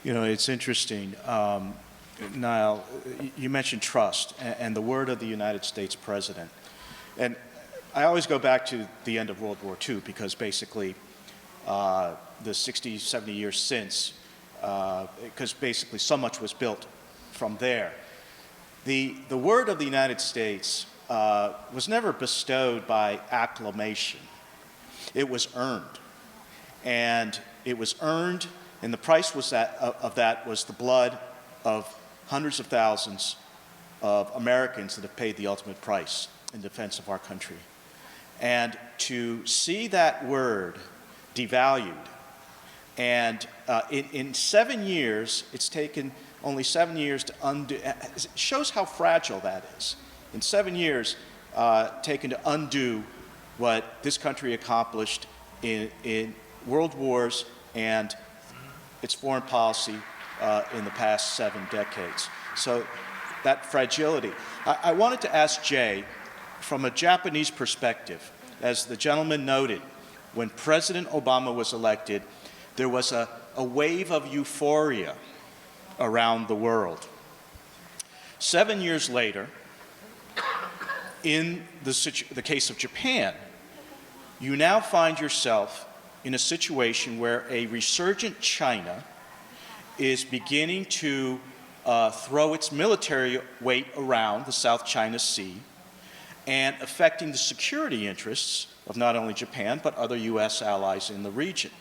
It's interesting. Niall, you mentioned trust and the word of the United States president. And I always go back to the end of World War II because basically the 60, 70 years since, because basically so much was built from there. The word of the United States was never bestowed by acclamation. It was earned. And it was earned, and the price of that was the blood of hundreds of thousands of Americans that have paid the ultimate price in defense of our country. And to see that word devalued, and in 7 years, it's taken only 7 years to undo, it shows how fragile that is. In 7 years, taken to undo what this country accomplished in world wars and its foreign policy in the past 7 decades. So that fragility. I wanted to ask Jay, from a Japanese perspective, as the gentleman noted, when President Obama was elected, there was a wave of euphoria around the world. 7 years later, in the case of Japan, you now find yourself in a situation where a resurgent China is beginning to throw its military weight around the South China Sea and affecting the security interests of not only Japan, but other US allies in the region.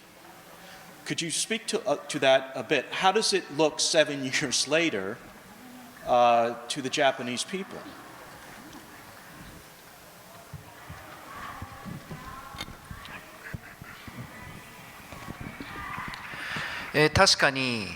Could you speak to that a bit? How does it look 7 years later to the Japanese people?「確かに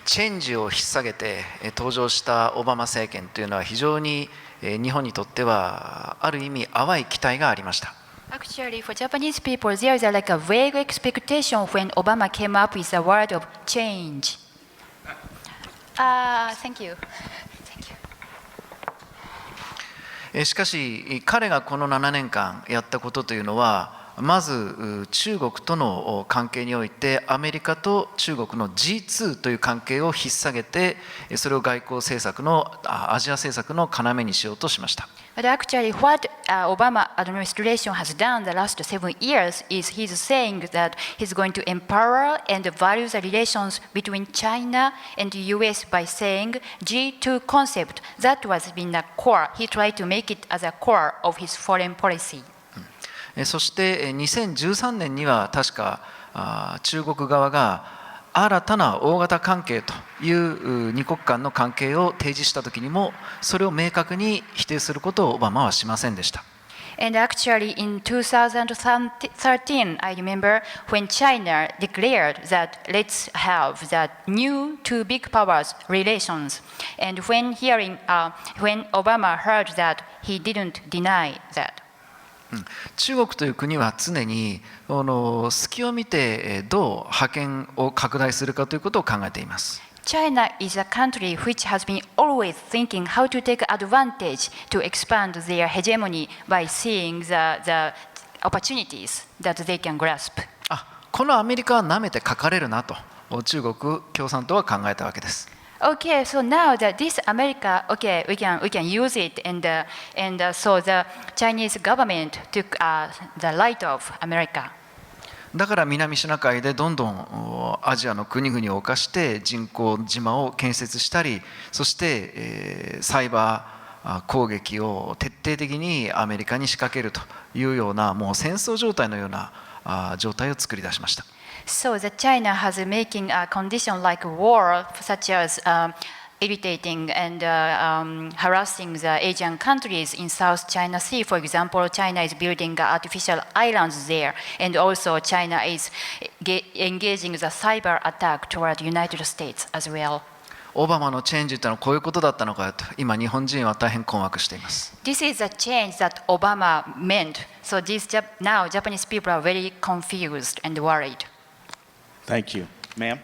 チェンジを引っ提げて登場したオバマ政権というのは非常に日本にとってはある意味淡い期待がありました。Actually, for Japanese people, there is like a vague expectation when Obama came up with the word of change. Thank you. Thank you. しかし彼がこの7年間やったことというのはまず中国との関係においてアメリカと中国の G2 という関係を引っ提げてそれを外交政策のアジア政策の要にしようとしました。But actually, what Obama administration has done the last 7 years is he's saying that he's going to empower and value the relations between China and the US by saying G2 concept. That was been the core. He tried to make it as a core of his foreign policy. そして2013年には確か中国側が新たな大型関係という二国間の関係を提示したときにもそれを明確に否定することをオバマはしませんでした。And actually, in 2013, I remember when China declared that let's have that new two big powers relations. And when Obama heard that, he didn't deny that. 中国という国は常に隙を見てどう覇権を拡大するかということを考えています。China is a country which has been always thinking how to take advantage to expand their hegemony by seeing the opportunities that they can grasp. このアメリカは舐めてかかれるなと中国共産党は考えたわけです。Okay, so now that this America, okay, we can use it, and so the Chinese government took the light of America. だから南シナ海でどんどんアジアの国々を侵して人工島を建設したり、そしてサイバー攻撃を徹底的にアメリカに仕掛けるというようなもう戦争状態のような状態を作り出しました。So that China has making a condition like war, such as irritating and harassing the Asian countries in South China Sea. For example, China is building artificial islands there, and also China is engaging the cyber attack toward the United States as well. オバマのチェンジというのはこういうことだったのかと今日本人は大変困惑しています。This is a change that Obama meant. So now Japanese people are very confused and worried. Thank you. Ma'am?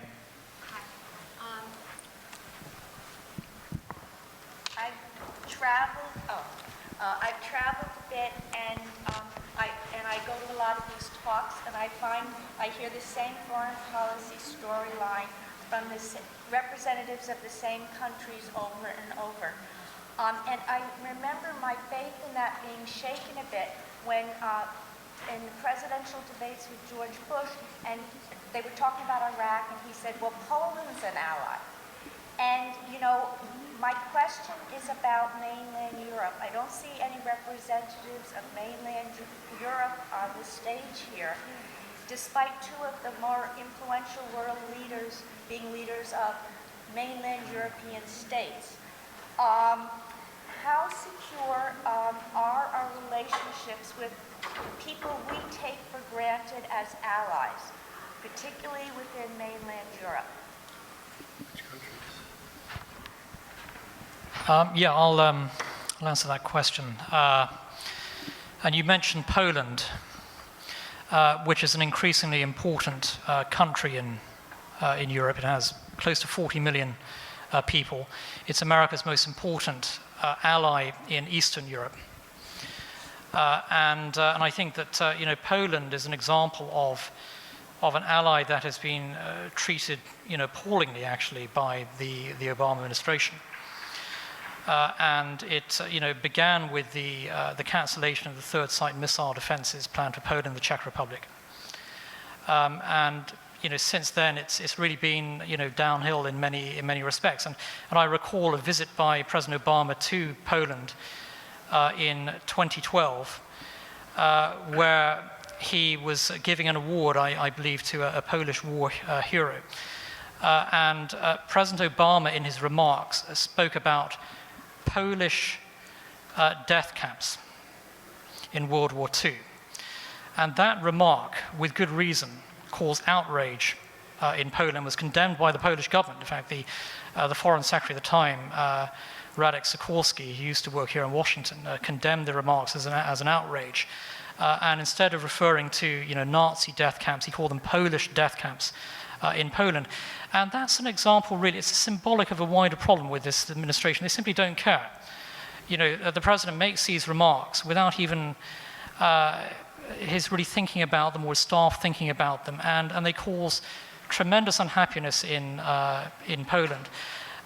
I've traveled a bit, and I go to a lot of these talks, and I hear the same foreign policy storyline from the representatives of the same countries over and over. And I remember my faith in that being shaken a bit when in the presidential debates with George Bush, and they were talking about Iraq, and he said, well, Poland's an ally. And, my question is about mainland Europe. I don't see any representatives of mainland Europe on the stage here, despite two of the more influential world leaders being leaders of mainland European states. How secure are our relationships with people we take for granted as allies, particularly within mainland Europe? Yeah, I'll answer that question. And you mentioned Poland, which is an increasingly important country in Europe. It has close to 40 million people. It's America's most important ally in Eastern Europe. And I think that Poland is an example of an ally that has been treated appallingly, actually, by the Obama administration. And it began with the cancellation of the third site missile defenses planned for Poland and the Czech Republic. And since then it's really been downhill in many respects. And I recall a visit by President Obama to Poland in 2012, where he was giving an award, I believe, to a Polish war hero. And President Obama, in his remarks, spoke about Polish death camps in World War II. And that remark, with good reason, caused outrage in Poland, was condemned by the Polish government. In fact, the foreign secretary at the time, Radek Sikorski, who used to work here in Washington, condemned the remarks as an outrage. And instead of referring to Nazi death camps, he called them Polish death camps in Poland. And that's an example, really, it's symbolic of a wider problem with this administration. They simply don't care. The president makes these remarks without even his really thinking about them or his staff thinking about them, and they cause tremendous unhappiness in Poland.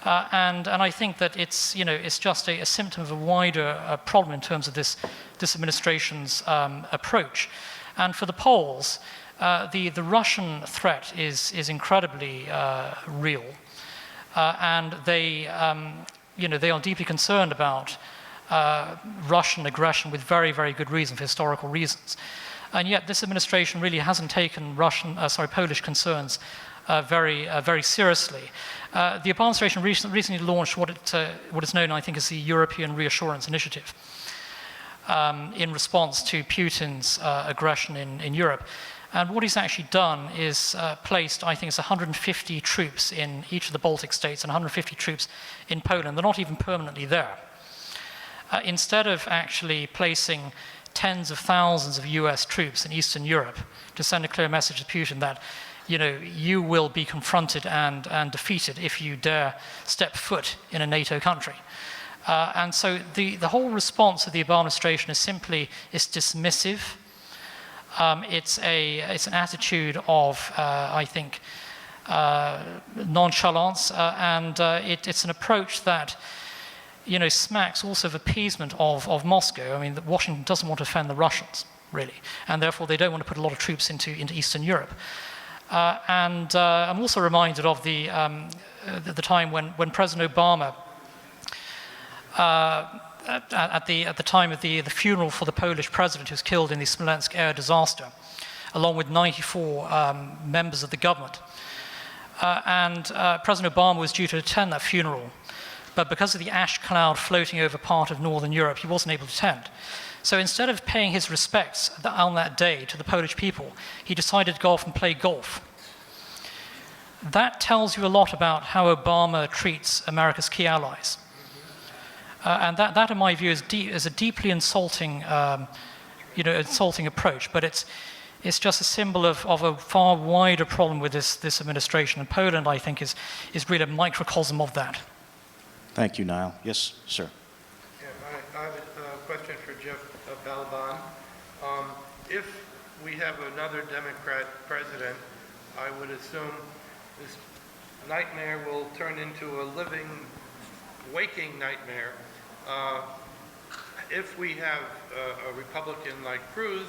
And I think that it's just a symptom of a wider problem in terms of this administration's approach. And for the Poles, the Russian threat is incredibly real, and they are deeply concerned about Russian aggression with very, very good reason, for historical reasons. And yet this administration really hasn't taken Polish concerns very seriously. The Obama administration recently launched what is known, I think, as the European Reassurance Initiative. in response to Putin's aggression in Europe. And what he's actually done is placed, I think it's 150 troops in each of the Baltic states and 150 troops in Poland. They're not even permanently there. Instead of actually placing tens of thousands of US troops in Eastern Europe to send a clear message to Putin that, you know, you will be confronted and defeated if you dare step foot in a NATO country. And so the whole response of the Obama administration is simply dismissive. It's an attitude of, I think, nonchalance, and it's an approach that, you know, smacks also of appeasement of Moscow. I mean, Washington doesn't want to offend the Russians, really, and therefore they don't want to put a lot of troops into Eastern Europe. And I'm also reminded of the time when President Obama, at the time of the funeral for the Polish president who was killed in the Smolensk air disaster, along with 94 members of the government. President Obama was due to attend that funeral, but because of the ash cloud floating over part of Northern Europe, he wasn't able to attend. So instead of paying his respects on that day to the Polish people, he decided to go off and play golf. That tells you a lot about how Obama treats America's key allies. And that, in my view, is a deeply insulting, insulting approach. But it's just a symbol of a far wider problem with this administration. And Poland, I think, is really a microcosm of that. Thank you, Niall. Yes, sir. Yeah, I have a question for Jeff Balban. If we have another Democrat president, I would assume this nightmare will turn into a living, waking nightmare. If we have a Republican like Cruz,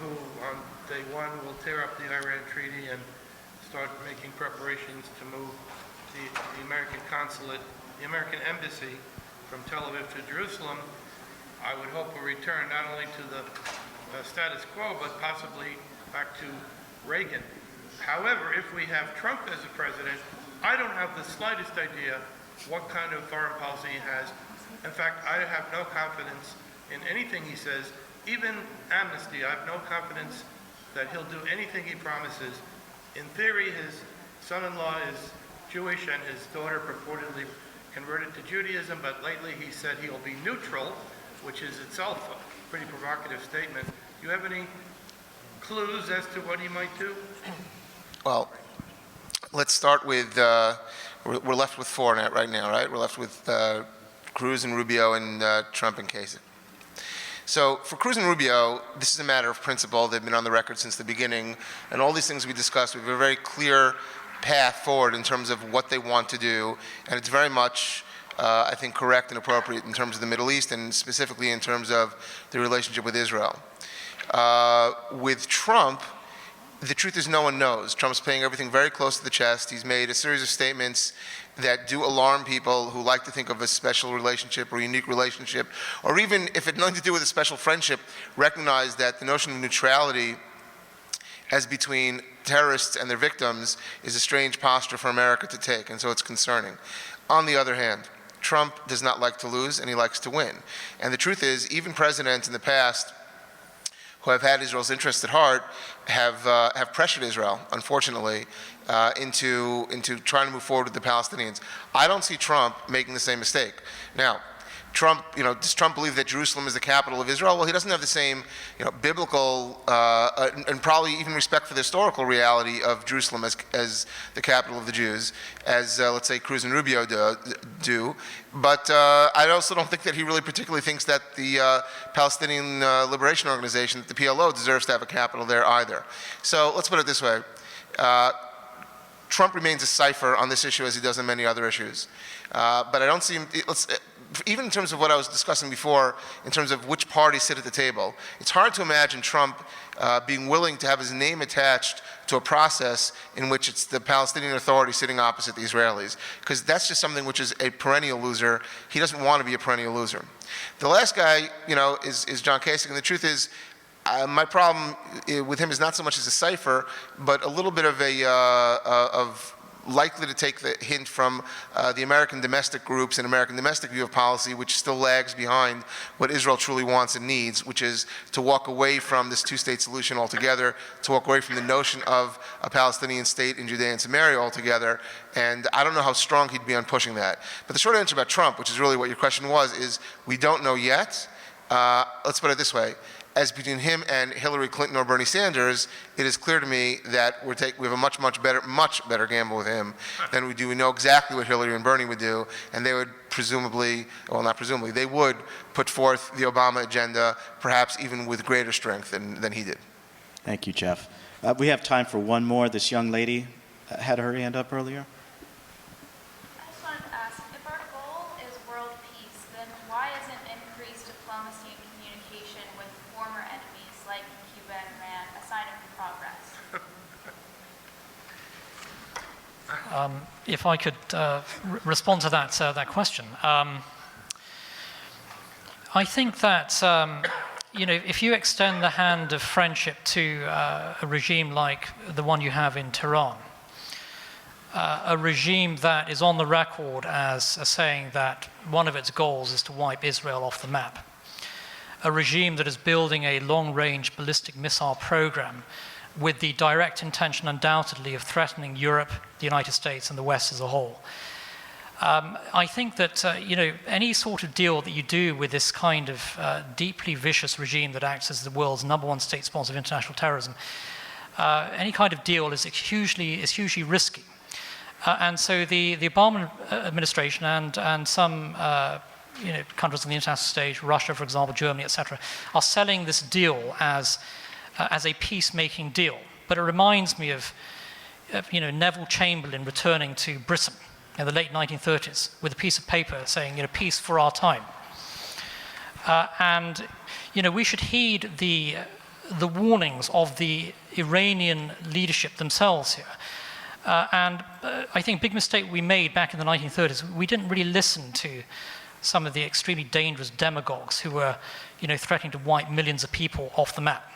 who on day one will tear up the Iran treaty and start making preparations to move the American consulate, the American embassy from Tel Aviv to Jerusalem, I would hope a return not only to the status quo, but possibly back to Reagan. However, if we have Trump as a president, I don't have the slightest idea what kind of foreign policy he has. In fact, I have no confidence in anything he says, even amnesty. I have no confidence that he'll do anything he promises. In theory, his son-in-law is Jewish and his daughter purportedly converted to Judaism, but lately he said he'll be neutral, which is itself a pretty provocative statement. Do you have any clues as to what he might do? Well, let's start with, we're left with four right now, right? We're left with Cruz and Rubio and Trump and Kasich. So for Cruz and Rubio, this is a matter of principle. They've been on the record since the beginning, and all these things we discussed, we have a very clear path forward in terms of what they want to do, and it's very much, I think, correct and appropriate in terms of the Middle East, and specifically in terms of the relationship with Israel. With Trump, the truth is no one knows. Trump's paying everything very close to the chest. He's made a series of statements that do alarm people who like to think of a special relationship or unique relationship, or even if it had nothing to do with a special friendship, recognize that the notion of neutrality as between terrorists and their victims is a strange posture for America to take, and so it's concerning. On the other hand, Trump does not like to lose, and he likes to win. And the truth is, even presidents in the past who have had Israel's interests at heart have pressured Israel, unfortunately, into trying to move forward with the Palestinians. I don't see Trump making the same mistake. Now, Trump, does Trump believe that Jerusalem is the capital of Israel? Well, he doesn't have the same, biblical and probably even respect for the historical reality of Jerusalem as the capital of the Jews, as let's say Cruz and Rubio do. But I also don't think that he really particularly thinks that the Palestinian Liberation Organization, the PLO, deserves to have a capital there either. So let's put it this way. Trump remains a cipher on this issue as he does on many other issues. But I don't see him, even in terms of what I was discussing before, in terms of which parties sit at the table, it's hard to imagine Trump being willing to have his name attached to a process in which it's the Palestinian Authority sitting opposite the Israelis, because that's just something which is a perennial loser. He doesn't want to be a perennial loser. The last guy, is John Kasich, and the truth is, my problem with him is not so much as a cipher, but a little bit of likely to take the hint from the American domestic groups and American domestic view of policy, which still lags behind what Israel truly wants and needs, which is to walk away from this two-state solution altogether, to walk away from the notion of a Palestinian state in Judea and Samaria altogether. And I don't know how strong he'd be on pushing that. But the short answer about Trump, which is really what your question was, is we don't know yet. Let's put it this way. As between him and Hillary Clinton or Bernie Sanders, it is clear to me that we have a much better gamble with him than we do. We know exactly what Hillary and Bernie would do, and they would presumably, well, not presumably, they would put forth the Obama agenda, perhaps even with greater strength than he did. Thank you, Jeff. We have time for one more. This young lady had her hand up earlier. I just wanted to ask, if our goal is world peace, then why isn't increased diplomacy and communication with former enemies like Cuba and Iran a sign of progress? If I could respond to that question. I think that if you extend the hand of friendship to a regime like the one you have in Tehran, a regime that is on the record as saying that one of its goals is to wipe Israel off the map, a regime that is building a long-range ballistic missile program with the direct intention, undoubtedly, of threatening Europe, the United States, and the West as a whole. I think that any sort of deal that you do with this kind of deeply vicious regime that acts as the world's #1 state sponsor of international terrorism, any kind of deal is hugely risky. And so the Obama administration and some countries on the international stage, Russia, for example, Germany, etc., are selling this deal as a peacemaking deal. But it reminds me of Neville Chamberlain returning to Britain in the late 1930s with a piece of paper saying, peace for our time. And we should heed the warnings of the Iranian leadership themselves here. And I think a big mistake we made back in the 1930s, we didn't really listen to some of the extremely dangerous demagogues who were threatening to wipe millions of people off the map.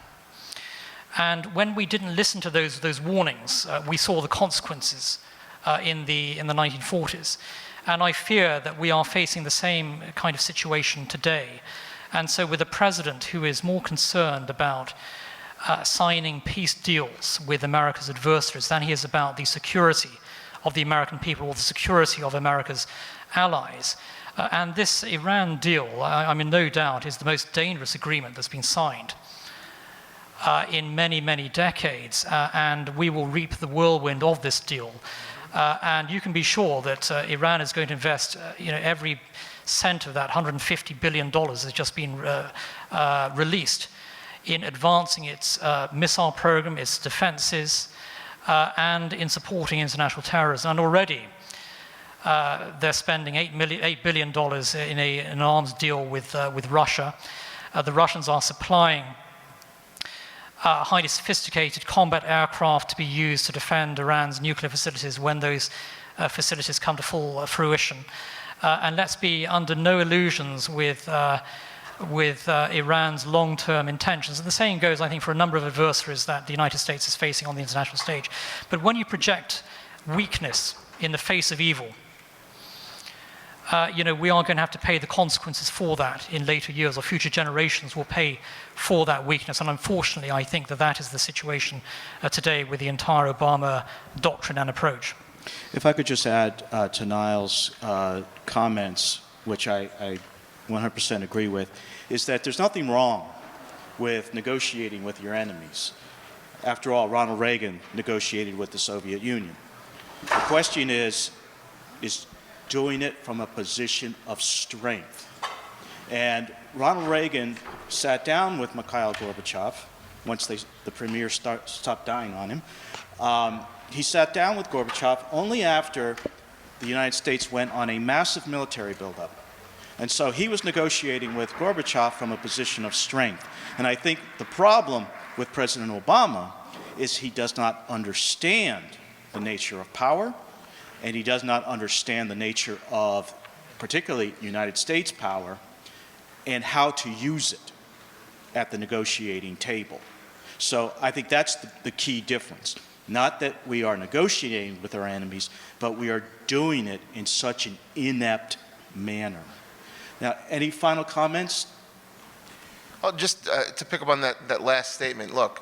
And when we didn't listen to those warnings, we saw the consequences in the 1940s. And I fear that we are facing the same kind of situation today. And so with a president who is more concerned about signing peace deals with America's adversaries than he is about the security of the American people or the security of America's allies. And this Iran deal, I'm in no doubt, is the most dangerous agreement that's been signed in many, many decades, and we will reap the whirlwind of this deal. And you can be sure that Iran is going to invest every cent of that $150 billion that's just been released in advancing its missile program, its defenses, and in supporting international terrorism. And already they're spending $8 billion in an arms deal with Russia. The Russians are supplying highly sophisticated combat aircraft to be used to defend Iran's nuclear facilities when those facilities come to full fruition. And let's be under no illusions with Iran's long-term intentions. And the same goes, I think, for a number of adversaries that the United States is facing on the international stage. But when you project weakness in the face of evil, we are going to have to pay the consequences for that in later years, or future generations will pay for that weakness. And unfortunately, I think that is the situation today with the entire Obama doctrine and approach. If I could just add to Niall's comments, which I 100% agree with, is that there's nothing wrong with negotiating with your enemies. After all, Ronald Reagan negotiated with the Soviet Union. The question is doing it from a position of strength. And Ronald Reagan sat down with Mikhail Gorbachev once the premier stopped dying on him. He sat down with Gorbachev only after the United States went on a massive military buildup. And so he was negotiating with Gorbachev from a position of strength. And I think the problem with President Obama is he does not understand the nature of power, and he does not understand the nature of particularly United States power and how to use it at the negotiating table. So I think that's the key difference. Not that we are negotiating with our enemies, but we are doing it in such an inept manner. Now, any final comments? Oh, just to pick up on that last statement, look,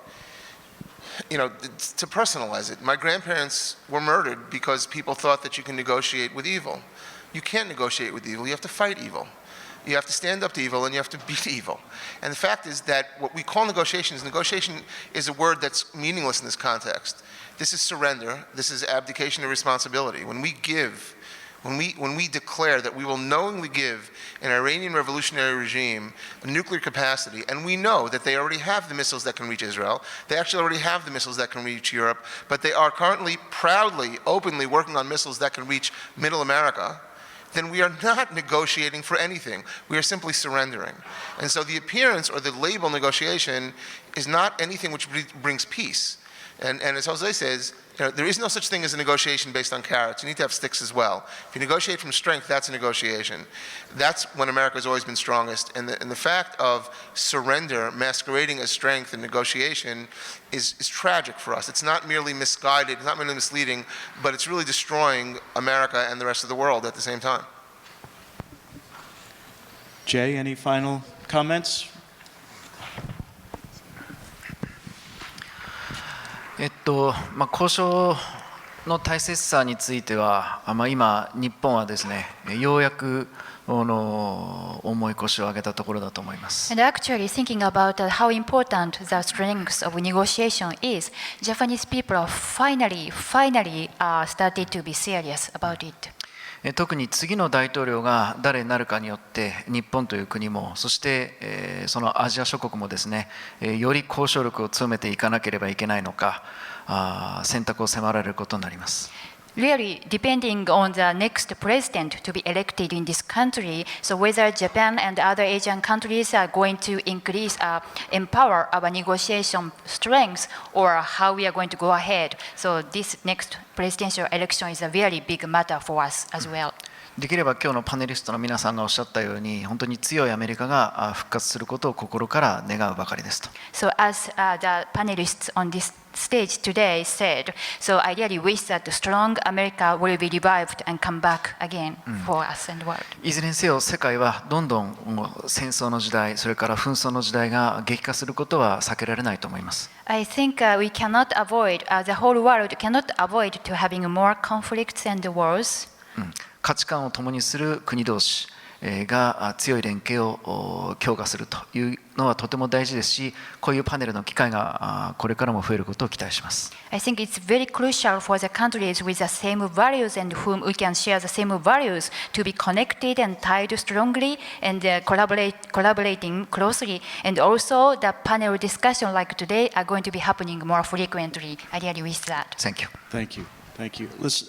to personalize it, my grandparents were murdered because people thought that you can negotiate with evil. You can't negotiate with evil, you have to fight evil. You have to stand up to evil and you have to beat evil. And the fact is that what we call negotiation is a word that's meaningless in this context. This is surrender, this is abdication of responsibility. When we give, when we declare that we will knowingly give an Iranian revolutionary regime a nuclear capacity, and we know that they already have the missiles that can reach Israel, they actually already have the missiles that can reach Europe, but they are currently proudly, openly working on missiles that can reach Middle America, then we are not negotiating for anything. We are simply surrendering. And so the appearance or the label negotiation is not anything which brings peace. And as Jose says, there is no such thing as a negotiation based on carrots. You need to have sticks as well. If you negotiate from strength, that's a negotiation. That's when America has always been strongest. And the fact of surrender masquerading as strength and negotiation is tragic for us. It's not merely misguided, it's not merely misleading, but it's really destroying America and the rest of the world at the same time. Jay, any final comments? 交渉の大切さについては、今、日本はですね、ようやく重い腰を上げたところだと思います。And actually, thinking about how important the strength of negotiation is, Japanese people are finally started to be serious about it. 特に次の大統領が誰になるかによって日本という国もそしてそのアジア諸国もですねより交渉力を強めていかなければいけないのか選択を迫られることになります。Really depending on the next president to be elected in this country, so whether Japan and other Asian countries are going to increase, empower our negotiation strength, or how we are going to go ahead. So this next presidential election is a very big matter for us as well. できれば今日のパネリストの皆さんがおっしゃったように本当に強いアメリカが復活することを心から願うばかりですと。So as the panelists on this stage today said, so I really wish that the strong America will be revived and come back again for us and world. いずれにせよ世界はどんどん戦争の時代それから紛争の時代が激化することは避けられないと思います。I think we cannot avoid, the whole world cannot avoid to having more conflicts and wars. 価値観を共にする国同士が強い連携を強化するというのはとても大事ですし、こういうパネルの機会がこれからも増えることを期待します。I think it's very crucial for the countries with the same values and whom we can share the same values to be connected and tied strongly and collaborating closely. And also the panel discussion like today are going to be happening more frequently. I really wish that. Thank you. Thank you. Thank you. Listen,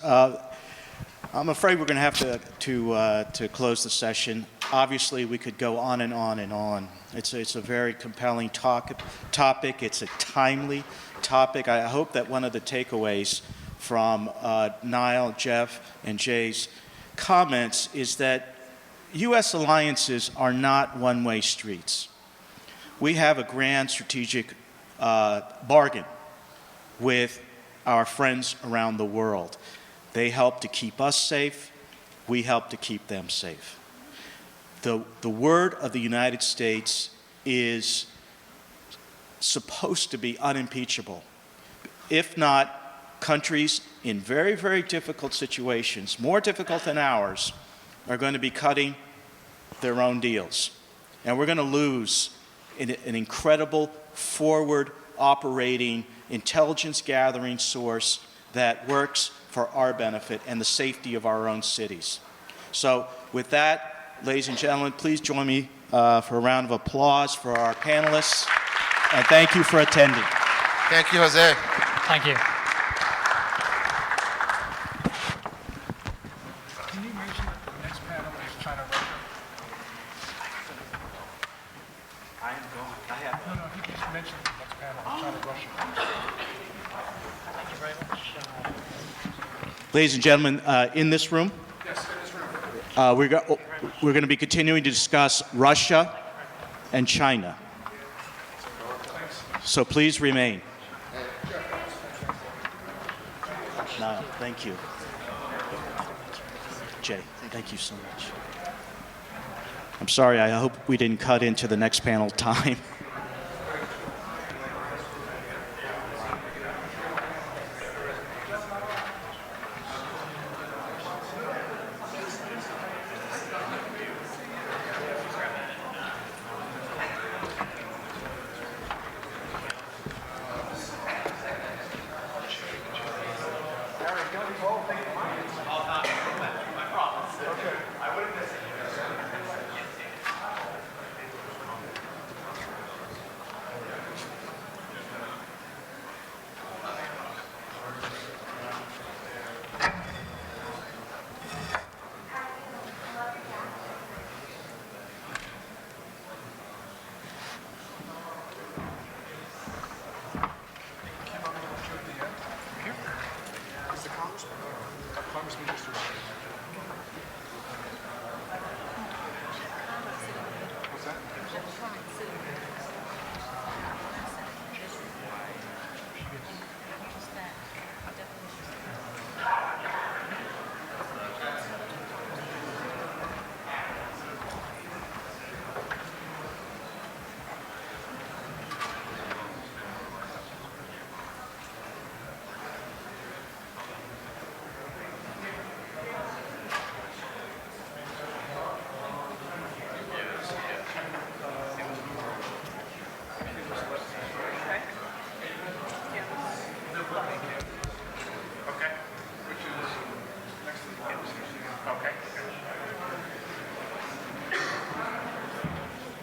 I'm afraid we're going to have to close the session. Obviously, we could go on and on and on. It's a very compelling topic. It's a timely topic. I hope that one of the takeaways from Niall, Jeff, and Jay's comments is that U.S. alliances are not one-way streets. We have a grand strategic bargain with our friends around the world. They help to keep us safe. We help to keep them safe. The word of the United States is supposed to be unimpeachable. If not, countries in very, very difficult situations, more difficult than ours, are going to be cutting their own deals. And we're going to lose an incredible forward operating intelligence gathering source that works for our benefit and the safety of our own cities. So with that, ladies and gentlemen, please join me for a round of applause for our panelists. And thank you for attending. Thank you, Jose. Thank you. Can you mention that the next panel is China-Russia? I am going. I have. No, if you just mentioned the next panel is China-Russia. Thank you very much. Ladies and gentlemen, in this room, we're going to be continuing to discuss Russia and China. So please remain. No, thank you. Jay, thank you so much. I'm sorry, I hope we didn't cut into the next panel time.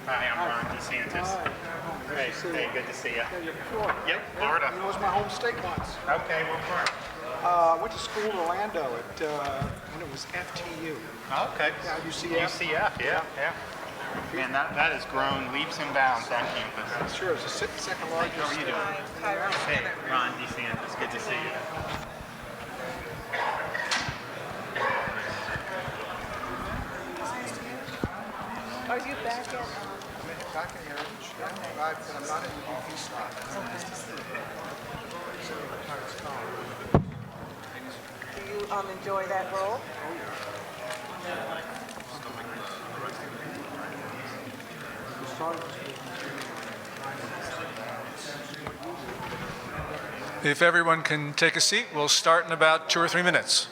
Hi, I'm Ron DeSantis. Hey, good to see you. Yeah, you're Florida. Yep, Florida. You know, it was my home state once. Okay, what part? Went to school in Orlando when it was FTU. Okay. Yeah, UCF. UCF, yeah. Man, that has grown leaps and bounds, that campus. Sure, it's the second largest. How are you doing? Hey, Ron DeSantis, good to see you. Are you back at? I'm back in Heritage, but I'm not in the UP slot. Do you enjoy that role? If everyone can take a seat, we'll start in about 2 or 3 minutes.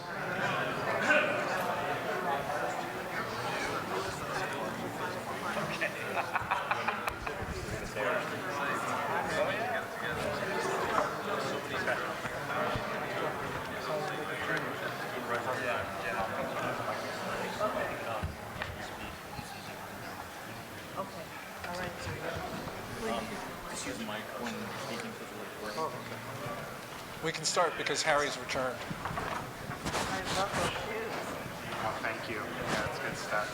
We can start because Harry's returned. I love those shoes. Oh, thank you. Yeah, that's good stuff.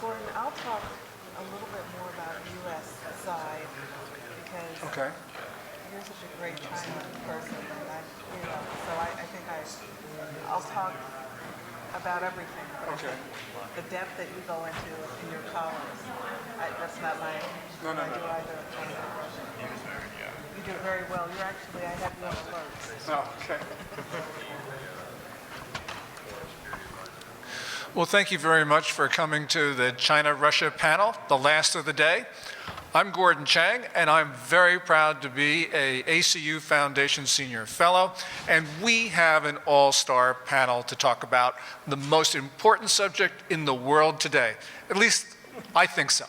Gordon, I'll talk a little bit more about U.S. side because Okay. you're such a great China person, and I think I'll talk about everything. But Okay. the depth that you go into in your columns, that's not my. No. I do either. You do very well. You're actually, I have you on alerts. Oh, okay. Well, thank you very much for coming to the China-Russia panel, the last of the day. I'm Gordon Chang, and I'm very proud to be a ACU Foundation Senior Fellow, and we have an all-star panel to talk about the most important subject in the world today. At least, I think so.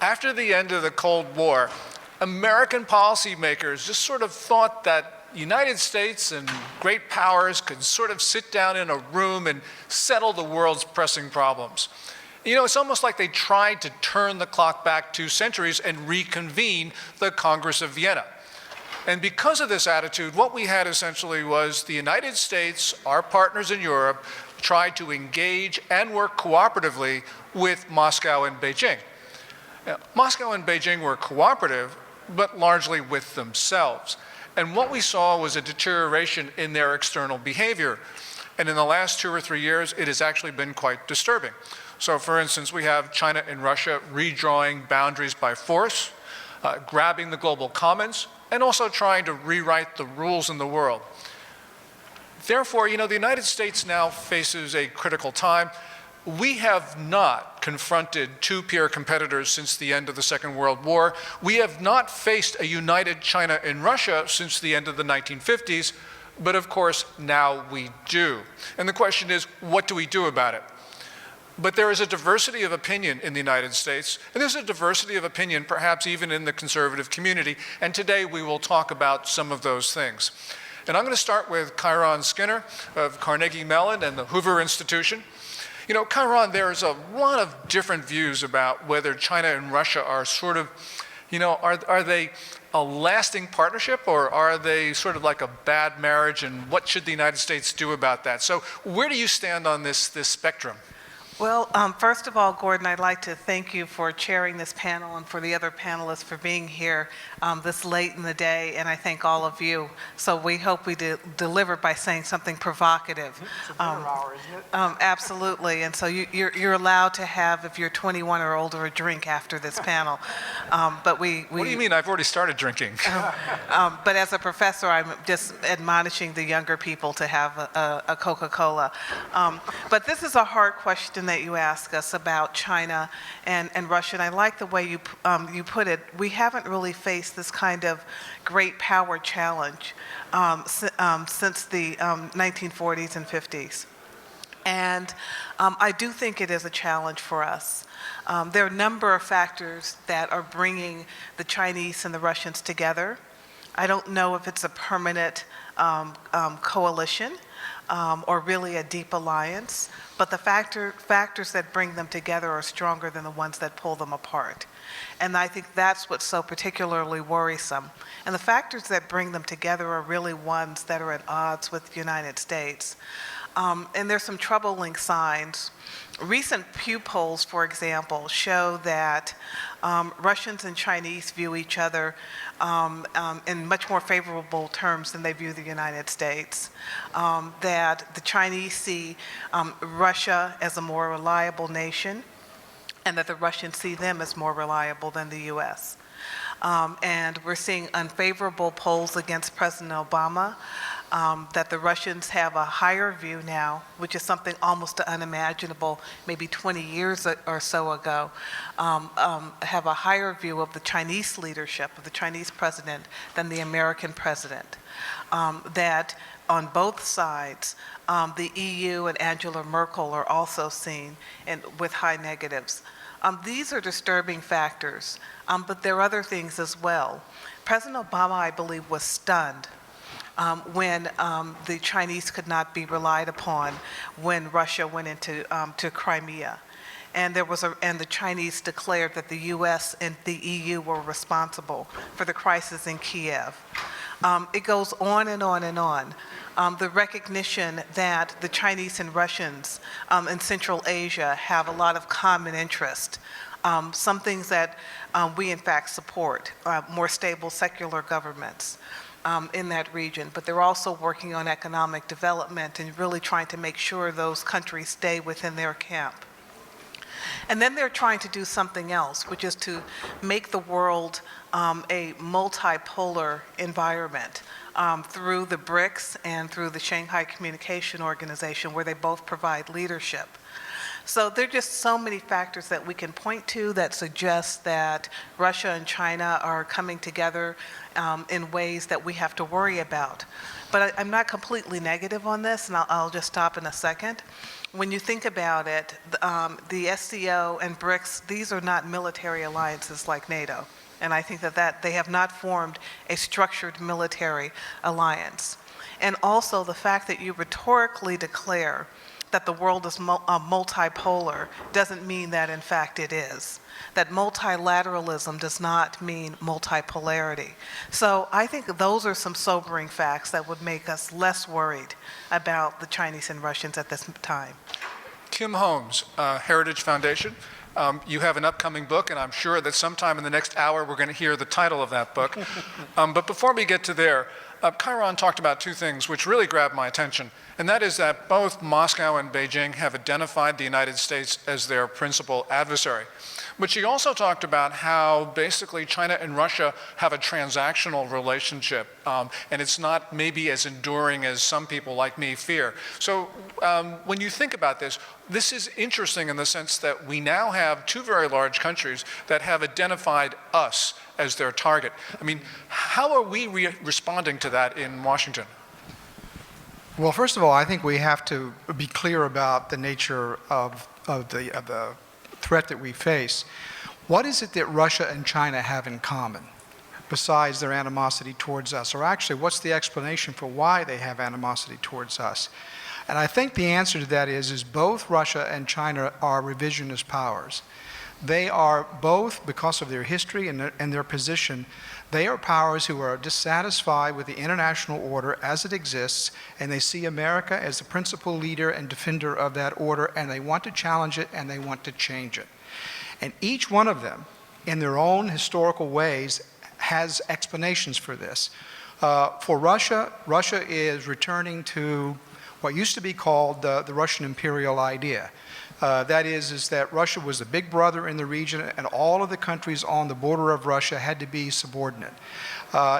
After the end of the Cold War, American policymakers just sort of thought that the United States and great powers could sort of sit down in a room and settle the world's pressing problems. You know, it's almost like they tried to turn the clock back 2 centuries and reconvene the Congress of Vienna. And because of this attitude, what we had essentially was the United States, our partners in Europe, tried to engage and work cooperatively with Moscow and Beijing. Now, Moscow and Beijing were cooperative, but largely with themselves. And what we saw was a deterioration in their external behavior. And in the last 2 or 3 years, it has actually been quite disturbing. So for instance, we have China and Russia redrawing boundaries by force, grabbing the global commons, and also trying to rewrite the rules in the world. Therefore, the United States now faces a critical time. We have not confronted two peer competitors since the end of the Second World War. We have not faced a united China and Russia since the end of the 1950s, but of course, now we do. And the question is, what do we do about it? But there is a diversity of opinion in the United States, and there's a diversity of opinion perhaps even in the conservative community, and today we will talk about some of those things. And I'm going to start with Chiron Skinner of Carnegie Mellon and the Hoover Institution. Chiron, there's a lot of different views about whether China and Russia are sort of, are they a lasting partnership, or are they sort of like a bad marriage, and what should the United States do about that? So where do you stand on this spectrum? Well, first of all, Gordon, I'd like to thank you for chairing this panel and for the other panelists for being here this late in the day, and I thank all of you. So we hope we deliver by saying something provocative. It's a dinner hour, isn't it? Absolutely, and so you're allowed to have, if you're 21 or older, a drink after this panel. But we What do you mean? I've already started drinking. But as a professor, I'm just admonishing the younger people to have a Coca-Cola. But this is a hard question that you ask us about China and Russia, and I like the way you put it. We haven't really faced this kind of great power challenge since the 1940s and 50s. And I do think it is a challenge for us. There are a number of factors that are bringing the Chinese and the Russians together. I don't know if it's a permanent coalition or really a deep alliance, but the factors that bring them together are stronger than the ones that pull them apart. And I think that's what's so particularly worrisome. And the factors that bring them together are really ones that are at odds with the United States. And there's some troubling signs. Recent Pew polls, for example, show that Russians and Chinese view each other in much more favorable terms than they view the United States. That the Chinese see Russia as a more reliable nation, and that the Russians see them as more reliable than the U.S. And we're seeing unfavorable polls against President Obama, that the Russians have a higher view now, which is something almost unimaginable maybe 20 years or so ago, have a higher view of the Chinese leadership, of the Chinese president, than the American president. That on both sides, the EU and Angela Merkel are also seen with high negatives. These are disturbing factors, but there are other things as well. President Obama, I believe, was stunned when the Chinese could not be relied upon when Russia went into to Crimea. And the Chinese declared that the U.S. and the EU were responsible for the crisis in Kiev. It goes on and on and on. The recognition that the Chinese and Russians in Central Asia have a lot of common interest. Some things that we in fact support, more stable secular governments in that region, but they're also working on economic development and really trying to make sure those countries stay within their camp. And then they're trying to do something else, which is to make the world a multipolar environment through the BRICS and through the Shanghai Communication Organization, where they both provide leadership. So there are just so many factors that we can point to that suggest that Russia and China are coming together in ways that we have to worry about. But I'm not completely negative on this, and I'll just stop in a second. When you think about it, the SCO and BRICS, these are not military alliances like NATO. And I think that they have not formed a structured military alliance. And also the fact that you rhetorically declare that the world is multipolar doesn't mean that in fact it is. That multilateralism does not mean multipolarity. So I think those are some sobering facts that would make us less worried about the Chinese and Russians at this time. Kim Holmes, Heritage Foundation. You have an upcoming book, and I'm sure that sometime in the next hour we're going to hear the title of that book. But before we get to there, Chiron talked about two things which really grabbed my attention, and that is that both Moscow and Beijing have identified the United States as their principal adversary. But she also talked about how basically China and Russia have a transactional relationship, and it's not maybe as enduring as some people like me fear. So when you think about this, this is interesting in the sense that we now have two very large countries that have identified us as their target. I mean, how are we responding to that in Washington? Well, first of all, I think we have to be clear about the nature of the threat that we face. What is it that Russia and China have in common besides their animosity towards us? Or actually, what's the explanation for why they have animosity towards us? And I think the answer to that is both Russia and China are revisionist powers. They are both, because of their history and their position, they are powers who are dissatisfied with the international order as it exists, and they see America as the principal leader and defender of that order, and they want to challenge it and they want to change it. And each one of them, in their own historical ways, has explanations for this. For Russia, Russia is returning to what used to be called the Russian imperial idea. That is that Russia was the big brother in the region, and all of the countries on the border of Russia had to be subordinate.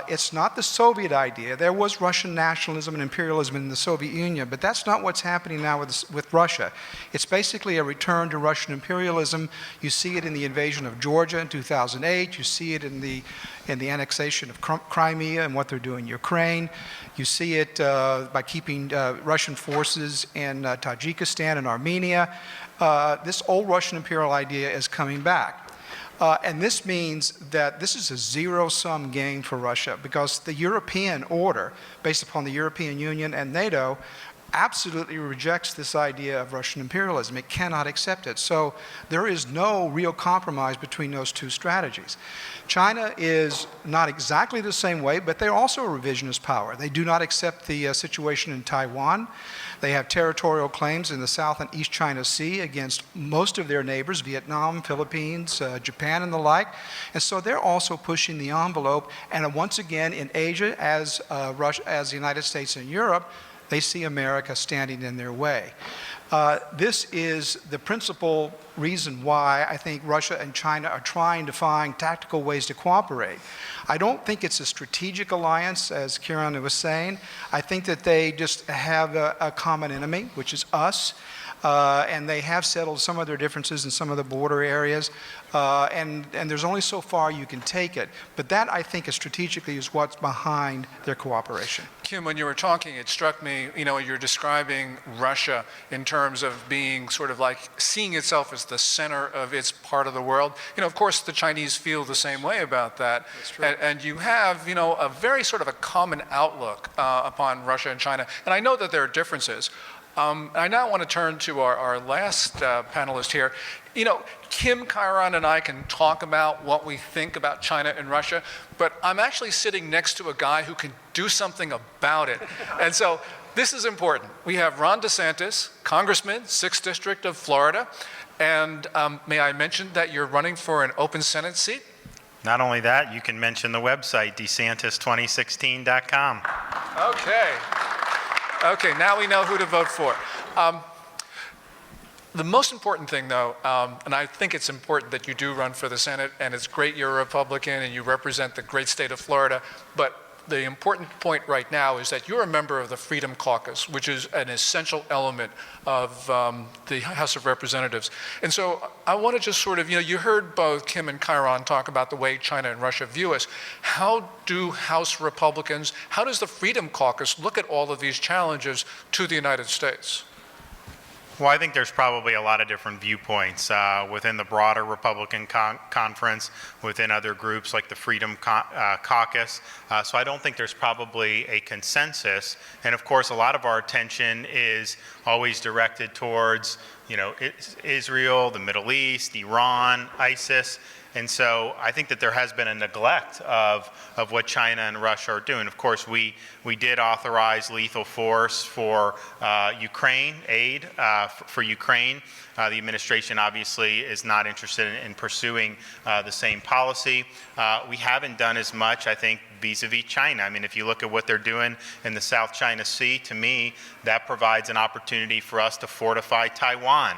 It's not the Soviet idea. There was Russian nationalism and imperialism in the Soviet Union, but that's not what's happening now with Russia. It's basically a return to Russian imperialism. You see it in the invasion of Georgia in 2008. You see it in the annexation of Crimea and what they're doing in Ukraine. You see it by keeping Russian forces in Tajikistan and Armenia. This old Russian imperial idea is coming back. And this means that this is a zero-sum game for Russia, because the European order, based upon the European Union and NATO, absolutely rejects this idea of Russian imperialism. It cannot accept it. So there is no real compromise between those two strategies. China is not exactly the same way, but they're also a revisionist power. They do not accept the situation in Taiwan. They have territorial claims in the South and East China Sea against most of their neighbors, Vietnam, Philippines, Japan, and the like. And so they're also pushing the envelope. And once again, in Asia, as the United States and Europe, they see America standing in their way. This is the principal reason why I think Russia and China are trying to find tactical ways to cooperate. I don't think it's a strategic alliance, as Kieran was saying. I think that they just have a common enemy, which is us. And they have settled some of their differences in some of the border areas. And there's only so far you can take it. But that, I think, strategically is what's behind their cooperation. Kim, when you were talking, it struck me, you're describing Russia in terms of being sort of like seeing itself as the center of its part of the world. Of course, the Chinese feel the same way about that. That's true. And you have, a very sort of a common outlook upon Russia and China. And I know that there are differences. I now want to turn to our last panelist here. Kim, Chiron, and I can talk about what we think about China and Russia, but I'm actually sitting next to a guy who can do something about it. And so this is important. We have Ron DeSantis, Congressman, 6th District of Florida. And may I mention that you're running for an open Senate seat? Not only that, you can mention the website, desantis2016.com. Okay, now we know who to vote for. The most important thing, though, and I think it's important that you do run for the Senate, and it's great you're a Republican and you represent the great state of Florida, but the important point right now is that you're a member of the Freedom Caucus, which is an essential element of the House of Representatives. And so I want to just sort of, you heard both Kim and Chiron talk about the way China and Russia view us. How do House Republicans, how does the Freedom Caucus look at all of these challenges to the United States? Well, I think there's probably a lot of different viewpoints within the broader Republican conference, within other groups like the Freedom Caucus. So I don't think there's probably a consensus. And of course, a lot of our attention is always directed towards, Israel, the Middle East, Iran, ISIS. And so I think that there has been a neglect of what China and Russia are doing. Of course, we did authorize lethal force for Ukraine, aid for Ukraine. The administration obviously is not interested in pursuing the same policy. We haven't done as much, I think, vis-a-vis China. I mean, if you look at what they're doing in the South China Sea, to me, that provides an opportunity for us to fortify Taiwan,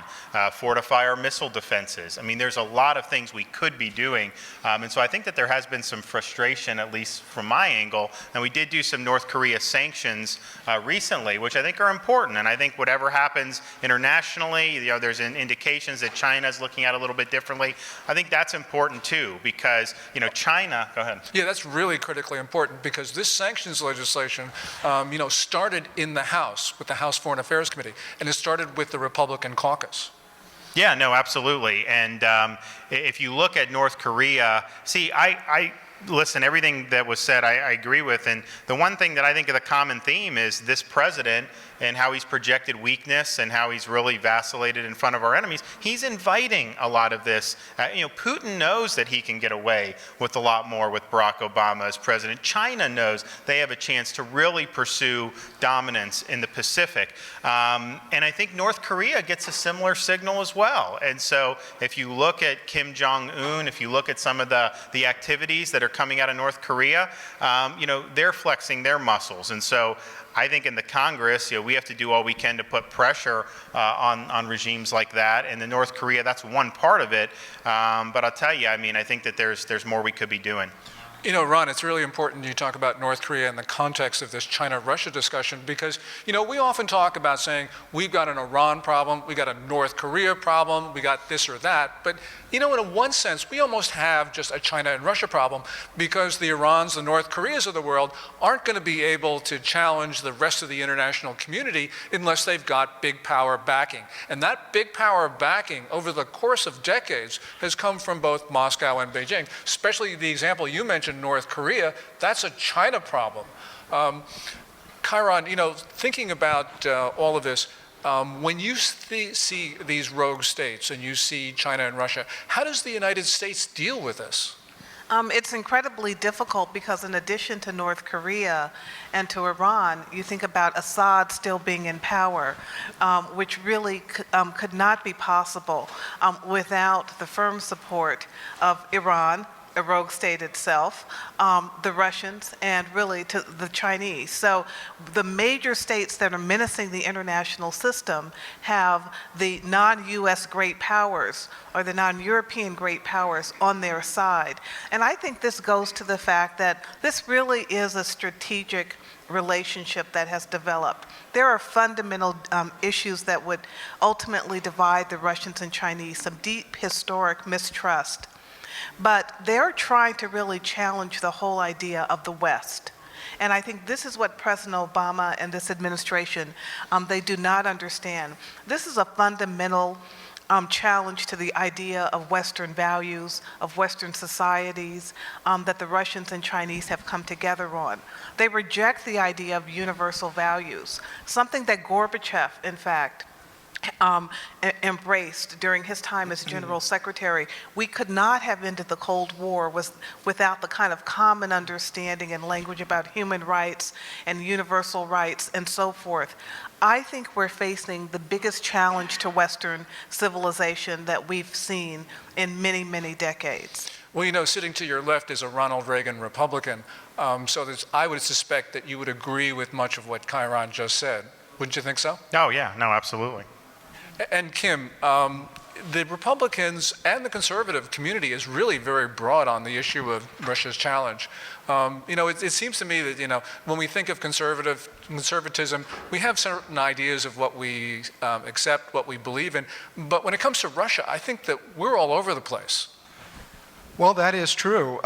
fortify our missile defenses. I mean, there's a lot of things we could be doing. And so I think that there has been some frustration, at least from my angle. And we did do some North Korea sanctions recently, which I think are important. And I think whatever happens internationally, you know, there's indications that China is looking at it a little bit differently. I think that's important too, because, you know, China, go ahead. Yeah, that's really critically important because this sanctions legislation, started in the House with the House Foreign Affairs Committee, and it started with the Republican caucus. Yeah, no, absolutely. And if you look at North Korea, see, I listen, everything that was said, I agree with. And the one thing that I think of the common theme is this president and how he's projected weakness and how he's really vacillated in front of our enemies. He's inviting a lot of this. Putin knows that he can get away with a lot more with Barack Obama as president. China knows they have a chance to really pursue dominance in the Pacific. And I think North Korea gets a similar signal as well. And so if you look at Kim Jong-un, if you look at some of the activities that are coming out of North Korea, they're flexing their muscles. And so I think in the Congress, we have to do all we can to put pressure on regimes like that. And in North Korea, that's one part of it. But I'll tell you, I mean, I think that there's more we could be doing. You know, Ron, it's really important you talk about North Korea in the context of this China-Russia discussion because, we often talk about saying we've got an Iran problem, we got a North Korea problem, we got this or that. But, in one sense, we almost have just a China and Russia problem because the Irans, the North Koreas of the world aren't going to be able to challenge the rest of the international community unless they've got big power backing. And that big power backing over the course of decades has come from both Moscow and Beijing, especially the example you mentioned, North Korea. That's a China problem. Chiron, thinking about all of this, when you see these rogue states and you see China and Russia, how does the United States deal with this? It's incredibly difficult because in addition to North Korea and to Iran, you think about Assad still being in power, which really could not be possible without the firm support of Iran, a rogue state itself, the Russians, and really to the Chinese. So the major states that are menacing the international system have the non-US great powers or the non-European great powers on their side. And I think this goes to the fact that this really is a strategic relationship that has developed. There are fundamental issues that would ultimately divide the Russians and Chinese, some deep historic mistrust. But they're trying to really challenge the whole idea of the West. And I think this is what President Obama and this administration, they do not understand. This is a fundamental challenge to the idea of Western values, of Western societies, that the Russians and Chinese have come together on. They reject the idea of universal values, something that Gorbachev, in fact, embraced during his time as General Secretary. We could not have ended the Cold War without the kind of common understanding and language about human rights and universal rights and so forth. I think we're facing the biggest challenge to Western civilization that we've seen in many, many decades. Well, sitting to your left is a Ronald Reagan Republican, so I would suspect that you would agree with much of what Chiron just said. Wouldn't you think so? Oh, yeah, no, absolutely. And Kim, the Republicans and the conservative community is really very broad on the issue of Russia's challenge. It seems to me that, when we think of conservatism, we have certain ideas of what we accept, what we believe in. But when it comes to Russia, I think that we're all over the place. Well, that is true.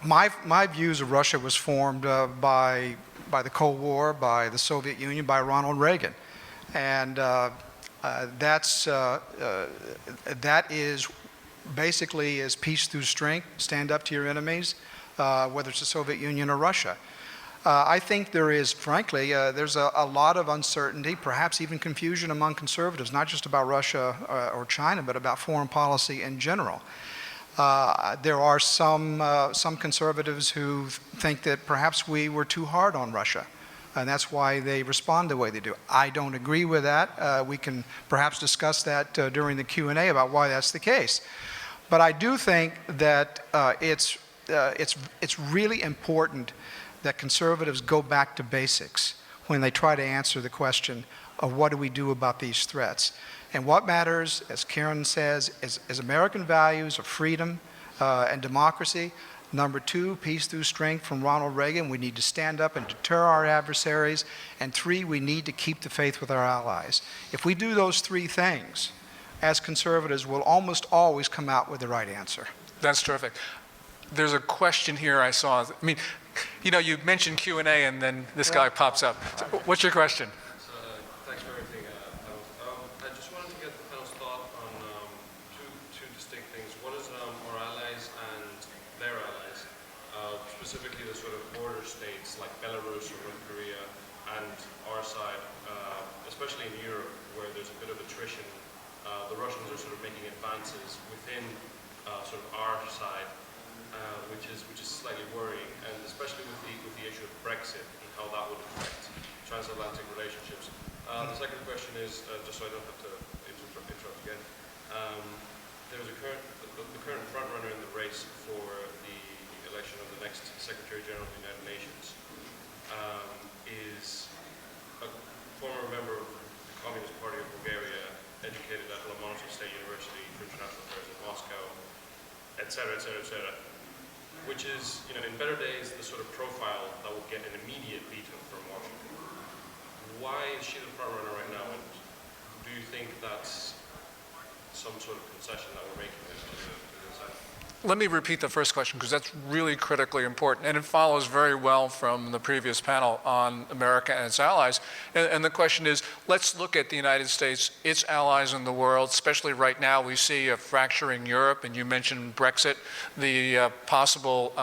My views of Russia was formed by the Cold War, by the Soviet Union, by Ronald Reagan. And that is basically is peace through strength, stand up to your enemies, whether it's the Soviet Union or Russia. I think there is, frankly, there's a lot of uncertainty, perhaps even confusion among conservatives, not just about Russia or China, but about foreign policy in general. There are some conservatives who think that perhaps we were too hard on Russia. and that's why they respond the way they do. I don't agree with that. We can perhaps discuss that during the Q&A about why that's the case. But I do think that it's really important that conservatives go back to basics when they try to answer the question of what do we do about these threats. And what matters, as Karen says, is American values of freedom and democracy. Number two, peace through strength from Ronald Reagan. We need to stand up and deter our adversaries. And three, we need to keep the faith with our allies. If we do those three things, as conservatives, we'll almost always come out with the right answer. That's terrific. There's a question here I saw. I mean, you know, you mentioned Q&A and then this guy pops up. So what's your question? Thanks for everything, panel. I just wanted to get the panel's thought on two distinct things. One is our allies and their allies, specifically the sort of border states like Belarus or North Korea, and our side, especially in Europe, where there's a bit of attrition. The Russians are sort of making advances within sort of our side, which is slightly worrying, and especially with the issue of Brexit and how that would affect transatlantic relationships. The second question is, just so I don't have to interrupt again, there's the current frontrunner in the race for the election of the next Secretary General of the United Nations is a former member of the Communist Party of Bulgaria, educated at Lomonosov State University for International Affairs in Moscow, et cetera, which is, you know, in better days, the sort of profile that will get an immediate veto from Washington. Why is she the front runner right now, and do you think that's some sort of concession that we're making to the side? Let me repeat the first question because that's really critically important, and it follows very well from the previous panel on America and its allies. And the question is, let's look at the United States, its allies in the world, especially right now we see a fracturing Europe, and you mentioned Brexit, the possible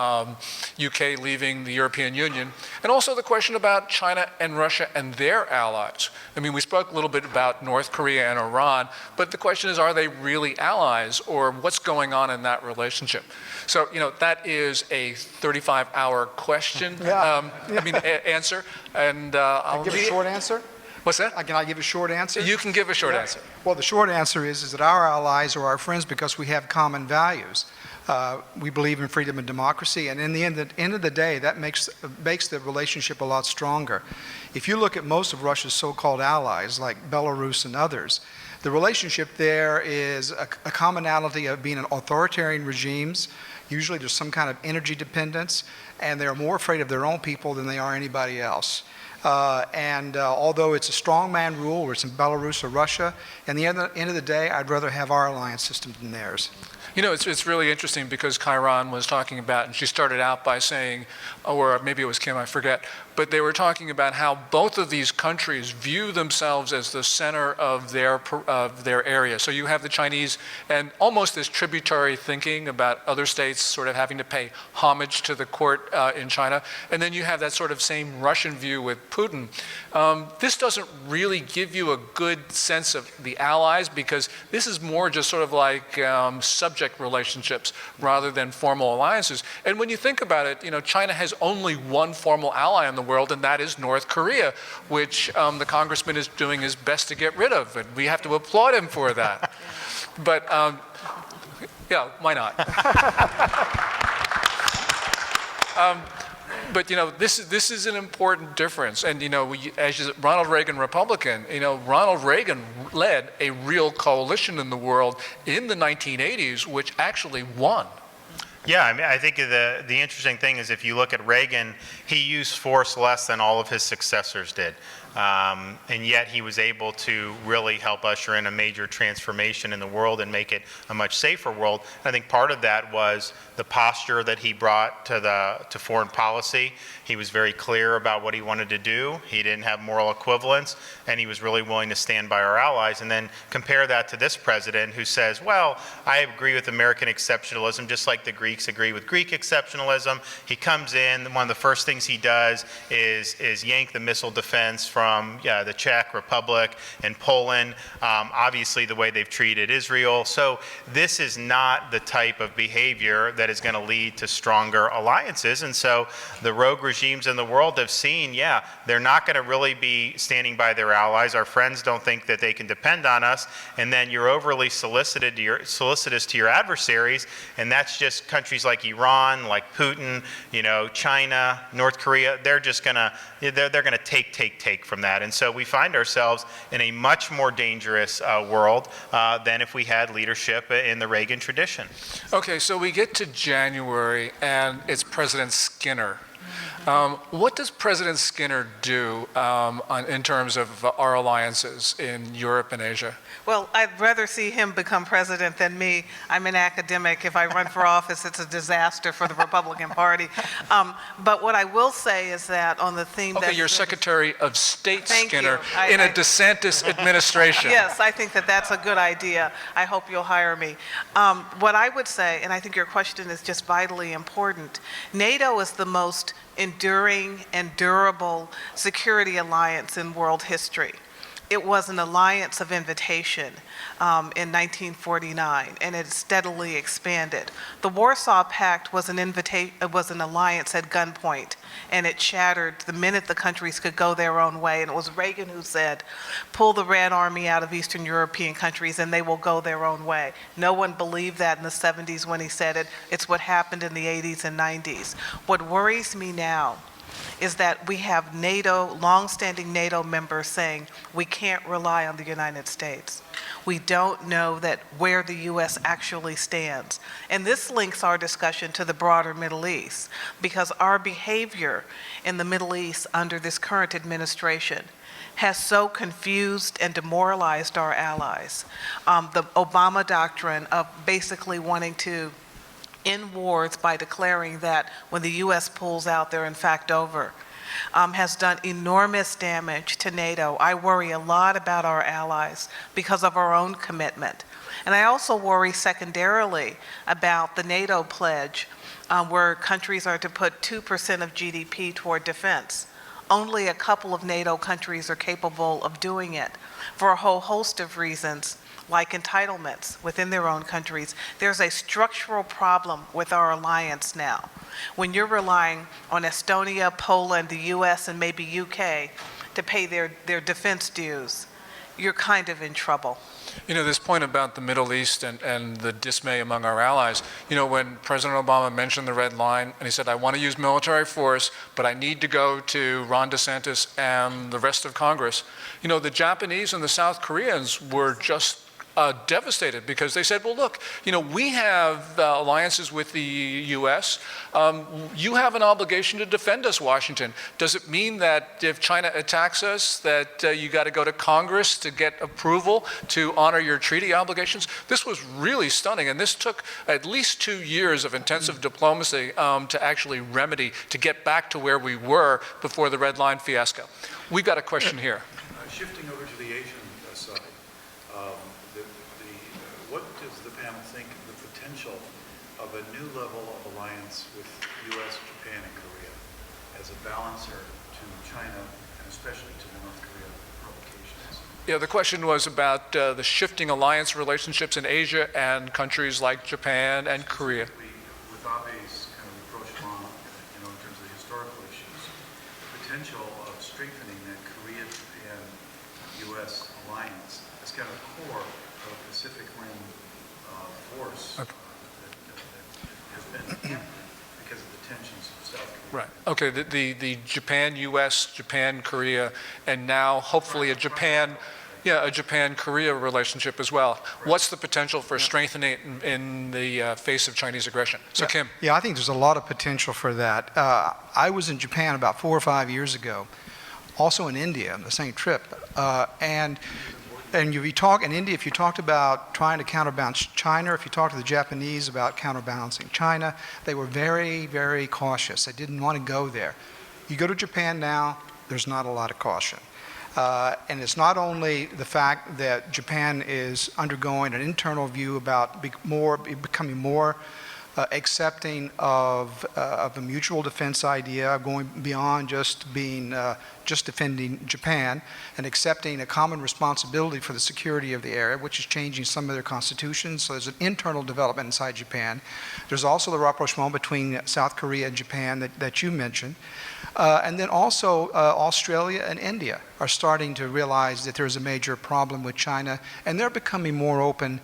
UK leaving the European Union, and also the question about China and Russia and their allies. I mean, we spoke a little bit about North Korea and Iran, but the question is, are they really allies, or what's going on in that relationship? So, you know, that is a 35-hour question, answer. And I'll give a short answer? What's that? Can I give a short answer? You can give a short answer. Well, the short answer is that our allies are our friends because we have common values. We believe in freedom and democracy, and in the end of the day, that makes the relationship a lot stronger. If you look at most of Russia's so-called allies, like Belarus and others, the relationship there is a commonality of being in authoritarian regimes. Usually there's some kind of energy dependence, and they're more afraid of their own people than they are anybody else. Although it's a strongman rule, where it's in Belarus or Russia, at the end of the day, I'd rather have our alliance system than theirs. You know, it's really interesting because Kairon was talking about, and she started out by saying, or maybe it was Kim, I forget, but they were talking about how both of these countries view themselves as the center of their area. So you have the Chinese and almost this tributary thinking about other states sort of having to pay homage to the court in China. And then you have that sort of same Russian view with Putin. This doesn't really give you a good sense of the allies because this is more just sort of like subject relationships rather than formal alliances. And when you think about it, you know, China has only one formal ally in the world, and that is North Korea, which the congressman is doing his best to get rid of, and we have to applaud him for that. But yeah, why not? But you know, this is an important difference, and you know, as Ronald Reagan Republican, you know, Ronald Reagan led a real coalition in the world in the 1980s, which actually won. Yeah, I mean, I think the interesting thing is if you look at Reagan, he used force less than all of his successors did. And yet he was able to really help usher in a major transformation in the world and make it a much safer world. I think part of that was the posture that he brought to foreign policy. He was very clear about what he wanted to do. He didn't have moral equivalence, and he was really willing to stand by our allies. And then compare that to this president who says, well, I agree with American exceptionalism, just like the Greeks Greeks agree with Greek exceptionalism. He comes in, one of the first things he does is yank the missile defense from the Czech Republic and Poland, obviously the way they've treated Israel. So this is not the type of behavior that is going to lead to stronger alliances. And so the rogue regimes in the world have seen, they're not going to really be standing by their allies. Our friends don't think that they can depend on us. And then you're overly solicitous to your adversaries. And that's just countries like Iran, like Putin, China, North Korea. They're just going to, they're going to take from that. And so we find ourselves in a much more dangerous world than if we had leadership in the Reagan tradition. Okay, so we get to January, and it's President Skinner. What does President Skinner do in terms of our alliances in Europe and Asia? Well, I'd rather see him become president than me. I'm an academic. If I run for office, it's a disaster for the Republican Party. But what I will say is that on the theme that... Okay, you're Secretary of State, Skinner, in a DeSantis administration. Yes, I think that that's a good idea. I hope you'll hire me. What I would say, and I think your question is just vitally important, NATO is the most enduring and durable security alliance in world history. It was an alliance of invitation in 1949, and it steadily expanded. The Warsaw Pact was an alliance at gunpoint, and it shattered the minute the countries could go their own way. And it was Reagan who said, pull the Red Army out of Eastern European countries and they will go their own way. No one believed that in the 70s when he said it. It's what happened in the 80s and 90s. What worries me now is that we have NATO, longstanding NATO members saying we can't rely on the United States. We don't know that where the U.S. actually stands. And this links our discussion to the broader Middle East, because our behavior in the Middle East under this current administration has so confused and demoralized our allies. The Obama doctrine of basically wanting to end wars by declaring that when the U.S. pulls out, they're in fact over, has done enormous damage to NATO. I worry a lot about our allies because of our own commitment. And I also worry secondarily about the NATO pledge where countries are to put 2% of GDP toward defense. Only a couple of NATO countries are capable of doing it for a whole host of reasons, like entitlements within their own countries. There's a structural problem with our alliance now. When you're relying on Estonia, Poland, the US, and maybe UK to pay their defense dues, you're kind of in trouble. This point about the Middle East and the dismay among our allies, when President Obama mentioned the red line and he said, I want to use military force, but I need to go to Ron DeSantis and the rest of Congress, the Japanese and the South Koreans were just devastated because they said, well, look, we have alliances with the U.S. You have an obligation to defend us, Washington. Does it mean that if China attacks us, that you got to go to Congress to get approval to honor your treaty obligations? This was really stunning, and this took at least 2 years of intensive diplomacy to actually remedy, to get back to where we were before the Red Line fiasco. We've got a question here. Shifting over to the Asian side, what does the panel think of the potential of a new level of alliance with U.S., Japan, and Korea as a balancer to China, and especially to the North Korea provocations? Yeah, the question was about the shifting alliance relationships in Asia and countries like Japan and Korea. With Abe's kind of rapprochement, in terms of the historical issues, the potential of strengthening that Korea-Japan-U.S. alliance as kind of core of a Pacific Rim force that has been hampered because of the tensions of South Korea. Right. Okay. The Japan-U.S., Japan-Korea, and now hopefully a Japan-Korea relationship as well. What's the potential for strengthening it in the face of Chinese aggression? So, Kim. Yeah, I think there's a lot of potential for that. I was in Japan about 4 or 5 years ago, also in India, on the same trip, and if you talk in India, if you talked about trying to counterbalance China, if you talked to the Japanese about counterbalancing China, they were very, very cautious. They didn't want to go there. You go to Japan now, there's not a lot of caution. And it's not only the fact that Japan is undergoing an internal view about becoming more accepting of a mutual defense idea, going beyond just being just defending Japan, and accepting a common responsibility for the security of the area, which is changing some of their constitutions. So there's an internal development inside Japan. There's also the rapprochement between South Korea and Japan that you mentioned. And then also Australia and India are starting to realize that there's a major problem with China, and they're becoming more open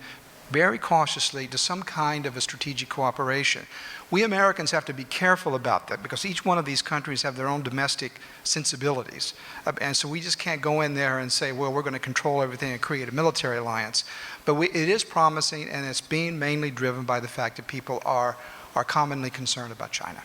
very cautiously to some kind of a strategic cooperation. We Americans have to be careful about that because each one of these countries have their own domestic sensibilities. And so we just can't go in there and say, well, we're going to control everything and create a military alliance. But it is promising, and it's being mainly driven by the fact that people are commonly concerned about China.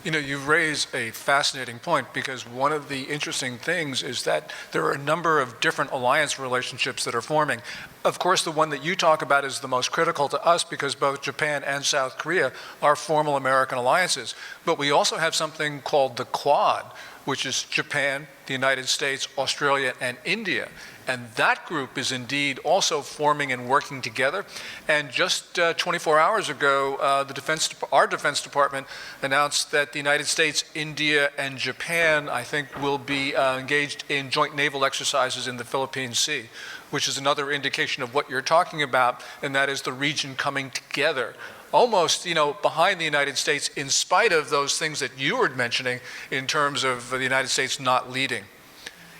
You know, you've raised a fascinating point because one of the interesting things is that there are a number of different alliance relationships that are forming. Of course, the one that you talk about is the most critical to us because both Japan and South Korea are formal American alliances. But we also have something called the Quad, which is Japan, the United States, Australia, and India. And that group is indeed also forming and working together. And just 24 hours ago, our Defense Department announced that the United States, India, and Japan, I think, will be engaged in joint naval exercises in the Philippine Sea, which is another indication of what you're talking about, and that is the region coming together. Almost, you know, behind the United States, in spite of those things that you were mentioning in terms of the United States not leading.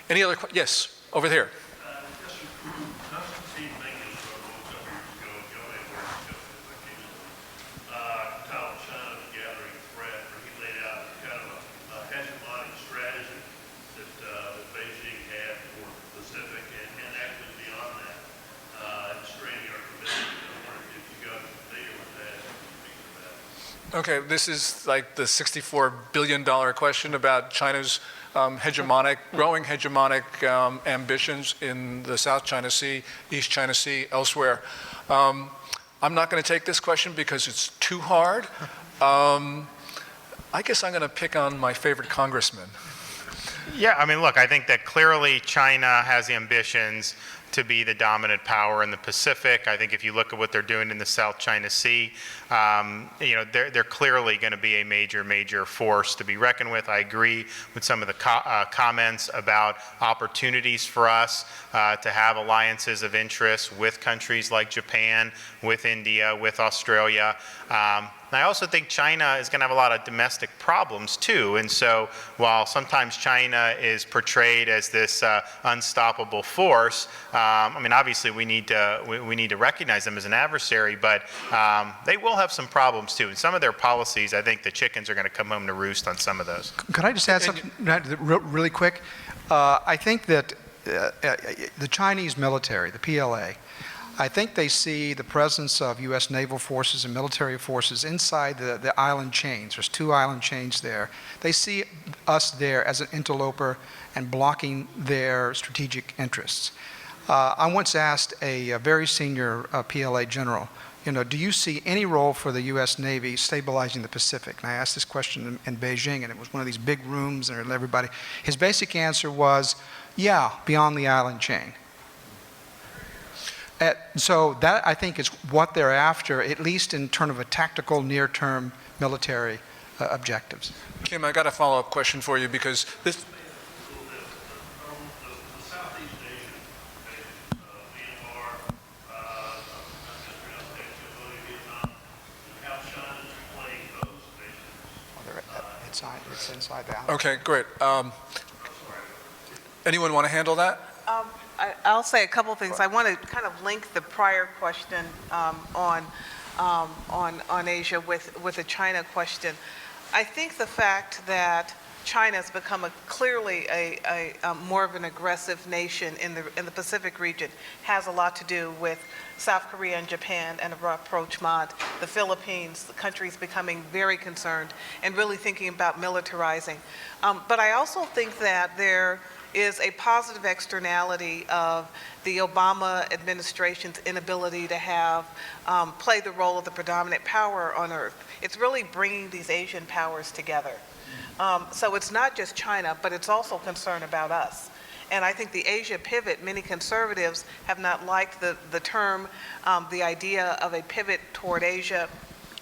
Any other questions? Yes, over here. Okay, this is like the $64 billion question about China's growing hegemonic ambitions in the South China Sea, East China Sea, elsewhere. I'm not going to take this question because it's too hard. I guess I'm going to pick on my favorite congressman. Yeah, I mean, look, I think that clearly China has the ambitions to be the dominant power in the Pacific. I think if you look at what they're doing in the South China Sea, you know, they're clearly going to be a major force to be reckoned with. I agree with some of the comments about opportunities for us to have alliances of interest with countries like Japan, with India, with Australia. And I also think China is going to have a lot of domestic problems too. And so while sometimes China is portrayed as this unstoppable force, I mean, obviously we need to recognize them as an adversary, but they will have some problems too. And some of their policies, I think the chickens are going to come home to roost on some of those. Could I just add something really quick? I think that the Chinese military, the PLA, I think they see the presence of U.S. naval forces and military forces inside the island chains. There's 2 island chains there. They see us there as an interloper and blocking their strategic interests. I once asked a very senior PLA general, you know, do you see any role for the U.S. Navy stabilizing the Pacific? And I asked this question in Beijing, and it was one of these big rooms, and everybody. His basic answer was, yeah, beyond the island chain. So that, I think, is what they're after, at least in terms of a tactical, near-term military objectives. Kim, I got a follow-up question for you because this. It's inside the house. Okay, great. Anyone want to handle that? I'll say a couple things. I want to kind of link the prior question on Asia with the China question. I think the fact that China has become clearly a more of an aggressive nation in the Pacific region has a lot to do with South Korea and Japan and a rapprochement, the Philippines, the countries becoming very concerned and really thinking about militarizing. But I also think that there is a positive externality of the Obama administration's inability to have play the role of the predominant power on Earth. It's really bringing these Asian powers together. So it's not just China, but it's also concern about us. And I think the Asia pivot, many conservatives have not liked the term, the idea of a pivot toward Asia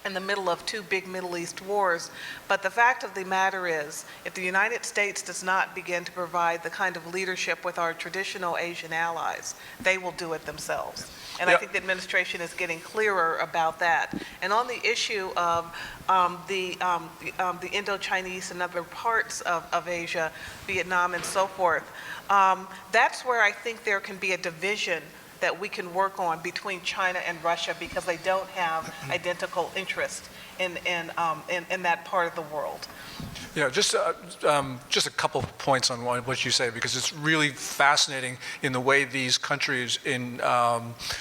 in the middle of two big Middle East wars. But the fact of the matter is, if the United States does not begin to provide the kind of leadership with our traditional Asian allies, they will do it themselves. And I think the administration is getting clearer about that. And on the issue of the Indo-Chinese and other parts of Asia, Vietnam and so forth, that's where I think there can be a division that we can work on between China and Russia, because they don't have identical interest in that part of the world. Yeah, just a couple points on what you say, because it's really fascinating in the way these countries in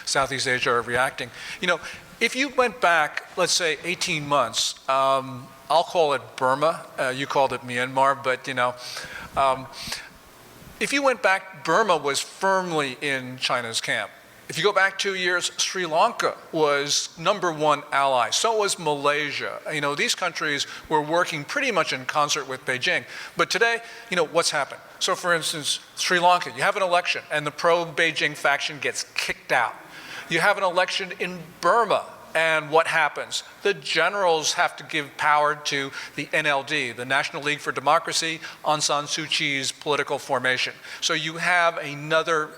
Southeast Asia are reacting. You know, if you went back, let's say 18 months, I'll call it Burma, you called it Myanmar, but you know, if you went back, Burma was firmly in China's camp. If you go back 2 years, Sri Lanka was #1 ally. So was Malaysia. You know, these countries were working pretty much in concert with Beijing. But today, you know, what's happened? So for instance, Sri Lanka, you have an election and the pro-Beijing faction gets kicked out. You have an election in Burma, and what happens? The generals have to give power to the NLD, the National League for Democracy, Aung San Suu Kyi's political formation. So you have another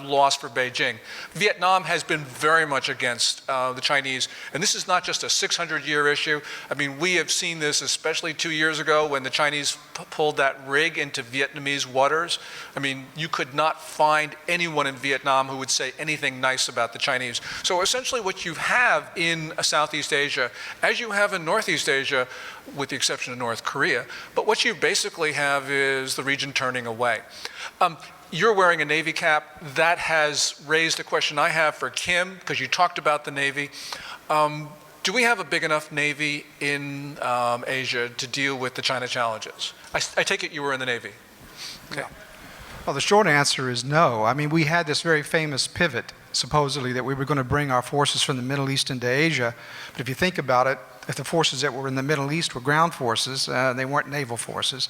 loss for Beijing. Vietnam has been very much against the Chinese, and this is not just a 600-year issue. I mean, we have seen this especially 2 years ago when the Chinese pulled that rig into Vietnamese waters. I mean, you could not find anyone in Vietnam who would say anything nice about the Chinese. So essentially what you have in Southeast Asia, as you have in Northeast Asia, with the exception of North Korea, but what you basically have is the region turning away. You're wearing a Navy cap. That has raised a question I have for Kim, because you talked about the Navy. Do we have a big enough Navy in Asia to deal with the China challenges? I take it you were in the Navy. Okay. Well, the short answer is no. I mean, we had this very famous pivot, supposedly, that we were going to bring our forces from the Middle East into Asia. But if you think about it, if the forces that were in the Middle East were ground forces, they weren't naval forces.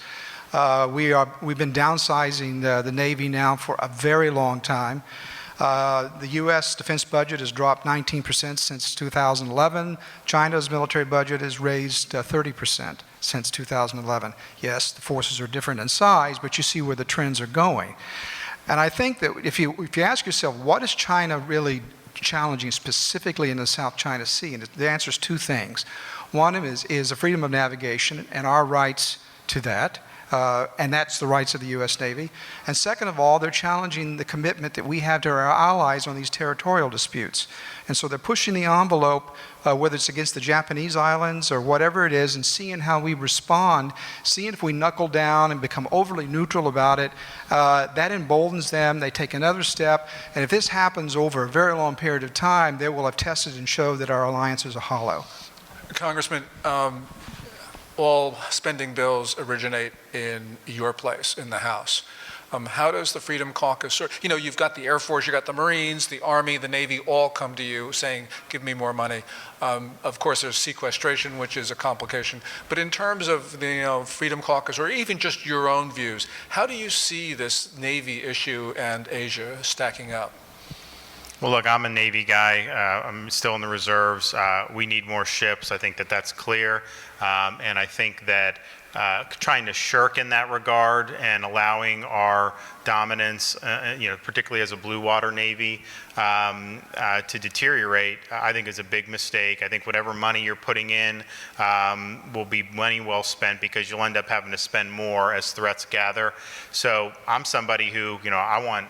We've been downsizing the Navy now for a very long time. The U.S. defense budget has dropped 19% since 2011. China's military budget has raised 30% since 2011. Yes, the forces are different in size, but you see where the trends are going. And I think that if you ask yourself, what is China really challenging specifically in the South China Sea? And the answer is two things. One is the freedom of navigation and our rights to that. And that's the rights of the U.S. Navy. And second of all, they're challenging the commitment that we have to our allies on these territorial disputes. And so they're pushing the envelope, whether it's against the Japanese islands or whatever it is, and seeing how we respond, seeing if we knuckle down and become overly neutral about it. That emboldens them. They take another step. And if this happens over a very long period of time, they will have tested and showed that our alliances are hollow. Congressman, all spending bills originate in your place, in the House. How does the Freedom Caucus, you know, you've got the Air Force, you've got the Marines, the Army, the Navy, all come to you saying, give me more money. Of course, there's sequestration, which is a complication. But in terms of the Freedom Caucus, or even just your own views, how do you see this Navy issue and Asia stacking up? Well, look, I'm a Navy guy. I'm still in the reserves. We need more ships. I think that that's clear. And I think that trying to shirk in that regard and allowing our dominance, particularly as a blue water Navy, to deteriorate, I think is a big mistake. I think whatever money you're putting in will be money well spent, because you'll end up having to spend more as threats gather. So I'm somebody who, I want,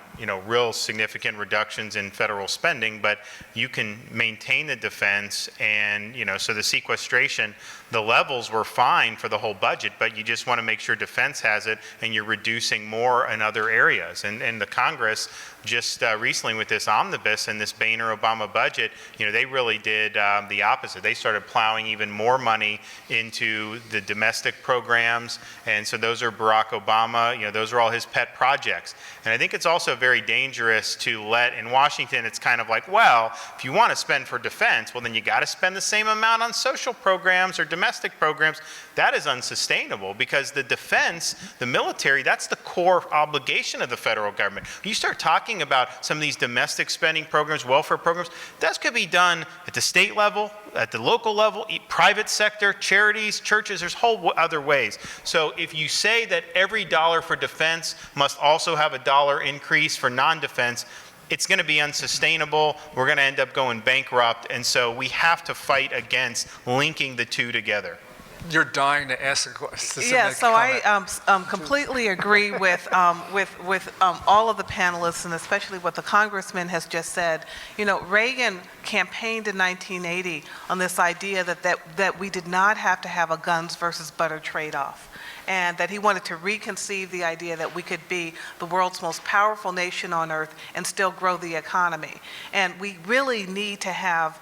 real significant reductions in federal spending, but you can maintain the defense and, so the sequestration, the levels were fine for the whole budget, but you just want to make sure defense has it and you're reducing more in other areas. And the Congress just recently with this omnibus and this Boehner-Obama budget, they really did the opposite. They started plowing even more money into the domestic programs. And so those are Barack Obama, those are all his pet projects. And I think it's also very dangerous to let, in Washington, it's kind of like, well, if you want to spend for defense, well, then you got to spend the same amount on social programs or domestic programs. That is unsustainable, because the defense, the military, that's the core obligation obligation of the federal government. You start talking about some of these domestic spending programs, welfare programs, that could be done at the state level, at the local level, private sector, charities, churches, there's whole other ways. So if you say that every dollar for defense must also have a dollar increase for non-defense, it's going to be unsustainable. We're going to end up going bankrupt. And so we have to fight against linking the two together. You're dying to ask a question. Yeah, so I completely agree with all of the panelists, and especially what the congressman has just said. You know, Reagan campaigned in 1980 on this idea that we did not have to have a guns versus butter trade-off, and that he wanted to reconceive the idea that we could be the world's most powerful nation on earth and still grow the economy. And we really need to have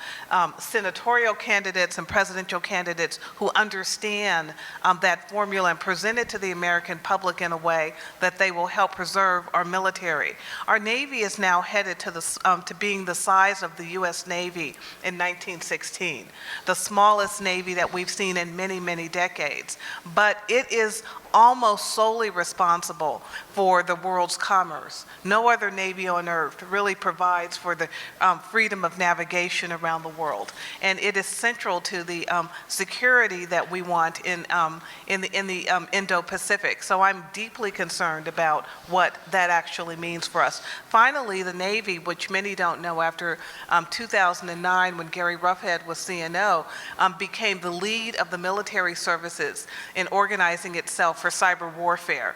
senatorial candidates and presidential candidates who understand that formula and present it to the American public in a way that they will help preserve our military. Our Navy is now headed to being the size of the U.S. Navy in 1916, the smallest Navy that we've seen in many, many decades. But it is almost solely responsible for the world's commerce. No other Navy on earth really provides for the freedom of navigation around the world. And it is central to the security that we want in the Indo-Pacific. So I'm deeply concerned about what that actually means for us. Finally, the Navy, which many don't know, after 2009, when Gary Roughead was CNO, became the lead of the military services in organizing itself for cyber warfare.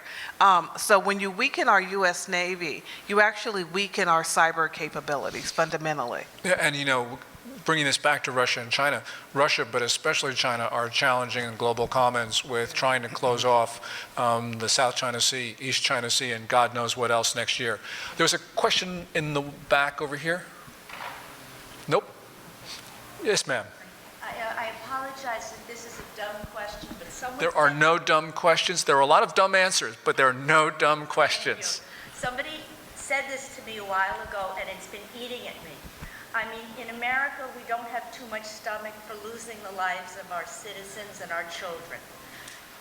So when you weaken our U.S. Navy, you actually weaken our cyber capabilities fundamentally. Yeah, and you know, bringing this back to Russia and China, Russia, but especially China, are challenging the global commons with trying to close off the South China Sea, East China Sea, and God knows what else next year. There was a question in the back over here. Nope. Yes, ma'am. I apologize if this is a dumb question, but someone There are no dumb questions. There are a lot of dumb answers, but there are no dumb questions. Somebody said this to me a while ago, and it's been eating at me. I mean, in America, we don't have too much stomach for losing the lives of our citizens and our children.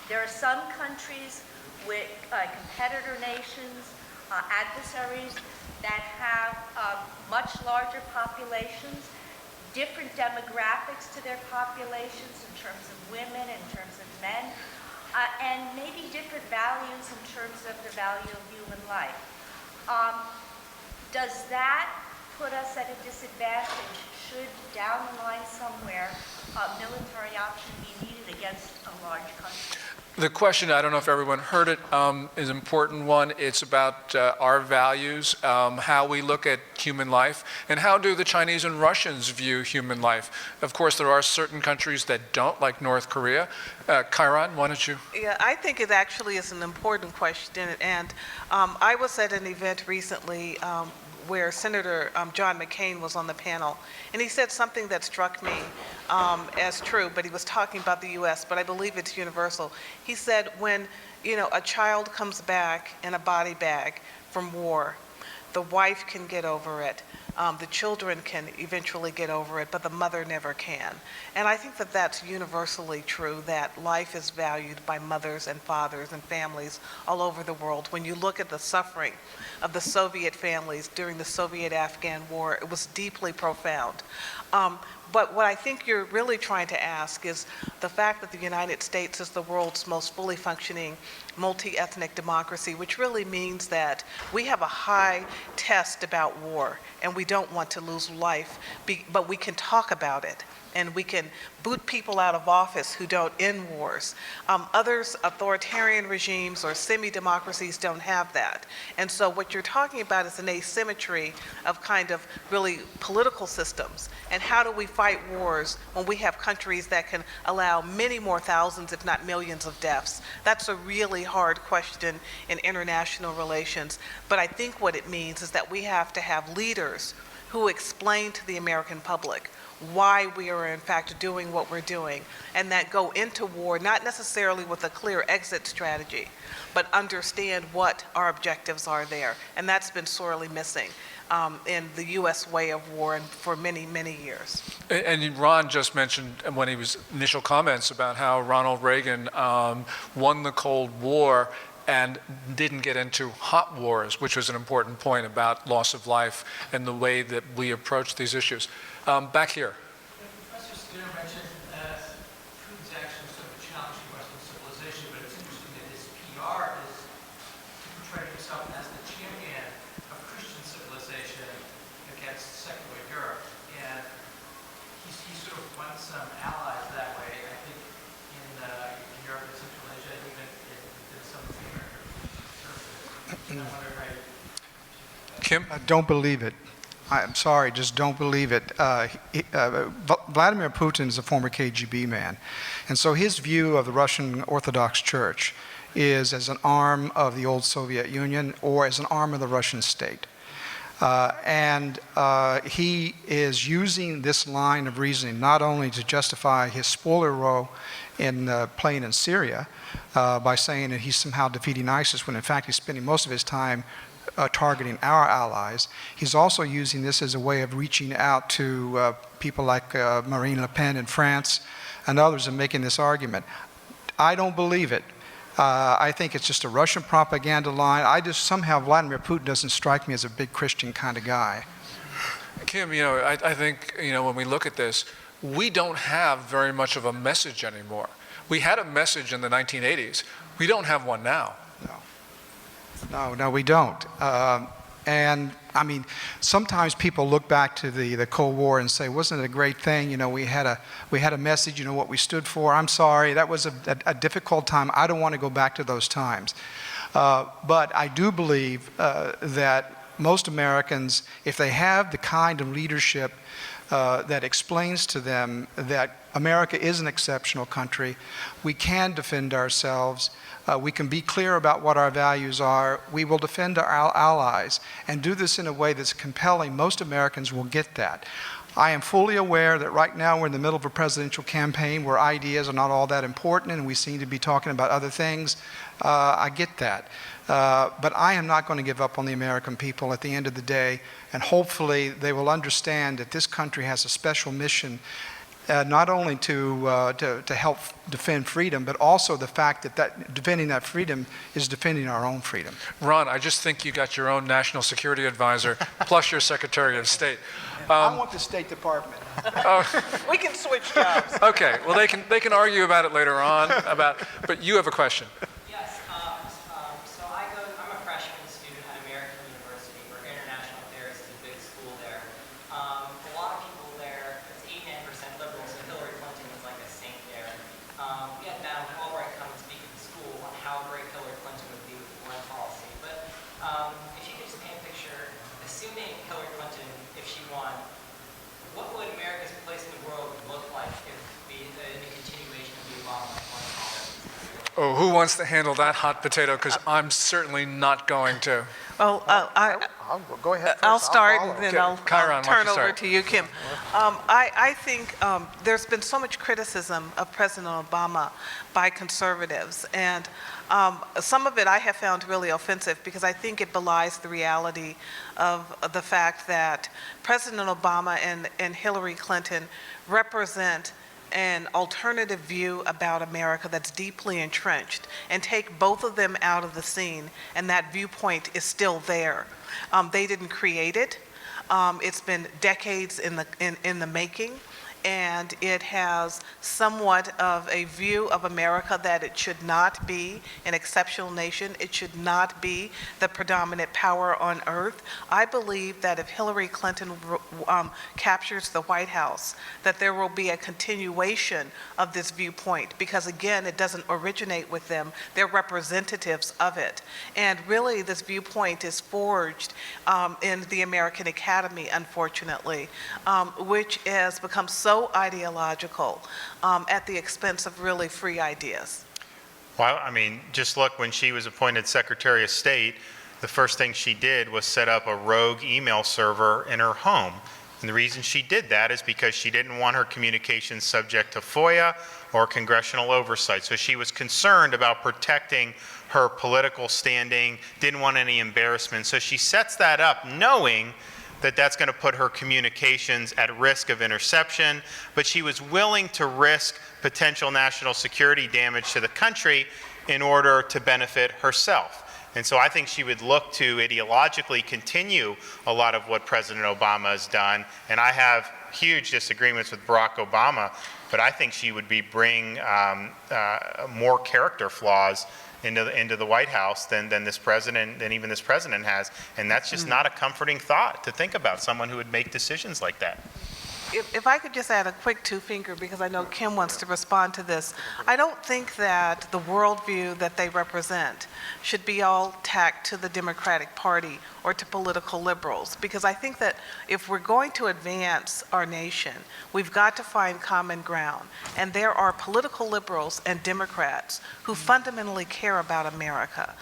There are some countries with competitor nations, adversaries, that have much larger populations, different demographics to their populations in terms of women, in terms of men, and maybe different values in terms of the value of human life. Does that put us at a disadvantage should down the line somewhere a military option be needed against a large country? The question, I don't know if everyone heard it, is an important one. It's about our values, how we look at human life, and how do the Chinese and Russians view human life. Of course, there are certain countries that don't, like North Korea. Chiron, why don't you? Yeah, I think it actually is an important question. And I was at an event recently where Senator John McCain was on the panel, and he said something that struck me as true, but he was talking about the U.S., but I believe it's universal. He said when, you know, a child comes back in a body bag from war, the wife can get over it, the children can eventually get over it, but the mother never can. And I think that that's universally true, that life is valued by mothers and fathers and families all over the world. When you look at the suffering of the Soviet families during the Soviet-Afghan war, it was deeply profound. But what I think you're really trying to ask is the fact that the United States is the world's most fully functioning multi-ethnic democracy, which really means that we have a high test about war, and we don't want to lose life, but we can talk about it. And we can boot people out of office who don't end wars. Others, authoritarian regimes or semi-democracies, don't have that. And so what you're talking about is an asymmetry of kind of really political systems. And how do we fight wars when we have countries that can allow many more thousands, if not millions, of deaths? That's a really hard question in international relations. But I think what it means is that we have to have leaders who explain to the American public why we are in fact doing what we're doing, and that go into war not necessarily with a clear exit strategy, but understand what our objectives are there. And that's been sorely missing in the U.S. way of war and for many, many years. And Ron just mentioned when he was initial comments about how Ronald Reagan won the Cold War, and didn't get into hot wars, which was an important point about loss of life and the way that we approach these issues. Back here. Professor Skinner mentioned Putin's actions sort of challenging Western civilization, but it's interesting that his PR is to portray himself as the champion of Christian civilization against secular Europe. And he sort of won some allies that way, I think, in Europe and Central Asia, and even in some of the American conservatives. And I wonder how you... Kim? Don't believe it. I'm sorry, just don't believe it. Vladimir Putin is a former KGB man. And so his view of the Russian Orthodox Church is as an arm of the old Soviet Union or as an arm of the Russian state. He is using this line of reasoning not only to justify his spoiler role in playing in Syria by saying that he's somehow defeating ISIS when in fact he's spending most of his time targeting our allies. He's also using this as a way of reaching out to people like Marine Le Pen in France and others and making this argument. I don't believe it. I think it's just a Russian propaganda line. Somehow Vladimir Putin doesn't strike me as a big Christian kind of guy. Kim, I think, when we look at this, we don't have very much of a message anymore. We had a message in the 1980s. We don't have one now. No, we don't. And I mean, sometimes people look back to the Cold War and say, wasn't it a great thing? We had a message, what we stood for. I'm sorry, that was a difficult time. I don't want to go back to those times. But I do believe that most Americans, if they have the kind of leadership that explains to them that America is an exceptional country, we can defend ourselves, we can be clear about what our values are, we will defend our allies, and do this in a way that's compelling, most Americans will get that. I am fully aware that right now we're in the middle of a presidential campaign where ideas are not all that important and we seem to be talking about other things. I get that. But I am not going to give up on the American people at the end of the day, and hopefully they will understand that this country has a special mission, not only to help defend freedom, but also the fact that defending that freedom is defending our own freedom. Ron, I just think you got your own national security advisor, plus your Secretary of State. I want the State Department. We can switch jobs. Okay, well they can argue about it later on, but you have a question. Yes, so I'm a freshman student at American University for International Affairs, it's a big school there. A lot of people there, it's 89% liberals, and Hillary Clinton was like a saint there. We had Madam Albright come and speak at the school on how great Hillary Clinton would be with foreign policy. But if you could just paint a picture, assuming Hillary Clinton, if she won, what would America's place in the world look like if in a continuation of the Obama foreign policy? Oh, who wants to handle that hot potato? Because I'm certainly not going to. Well, I'll go ahead first. I'll start follow. and then Okay, I'll Chiron, why don't turn you over start? to you, Kim. I think there's been so much criticism of President Obama by conservatives, and some of it I have found really offensive because I think it belies the reality of the fact that President Obama and Hillary Clinton represent an alternative view about America that's deeply entrenched, and take both of them out of the scene, and that viewpoint is still there. They didn't create it. It's been decades in the making, and it has somewhat of a view of America that it should not be an exceptional nation. It should not be the predominant power on earth. I believe that if Hillary Clinton captures the White House, that there will be a continuation of this viewpoint, because again, it doesn't originate with them. They're representatives of it. And really, this viewpoint is forged in the American Academy, unfortunately, which has become so ideological at the expense of really free ideas. Well, I mean, just look, when she was appointed Secretary of State, the first thing she did was set up a rogue email server in her home. And the reason she did that is because she didn't want her communications subject to FOIA or congressional oversight. So she was concerned about protecting her political standing, didn't want any embarrassment. So she sets that up knowing that that's going to put her communications at risk of interception, but she was willing to risk potential national security damage to the country in order to benefit herself. And so I think she would look to ideologically continue a lot of what President Obama has done. And I have huge disagreements with Barack Obama, but I think she would be bring more character flaws into the White House than even this president has. And that's just not a comforting thought to think about someone who would make decisions like that. If I could just add a quick two-finger, because I know Kim wants to respond to this. I don't think that the worldview that they represent should be all tacked to the Democratic Party or to political liberals, because I think that if we're going to advance our nation, we've got to find common ground. And there are political liberals and Democrats who fundamentally care about America.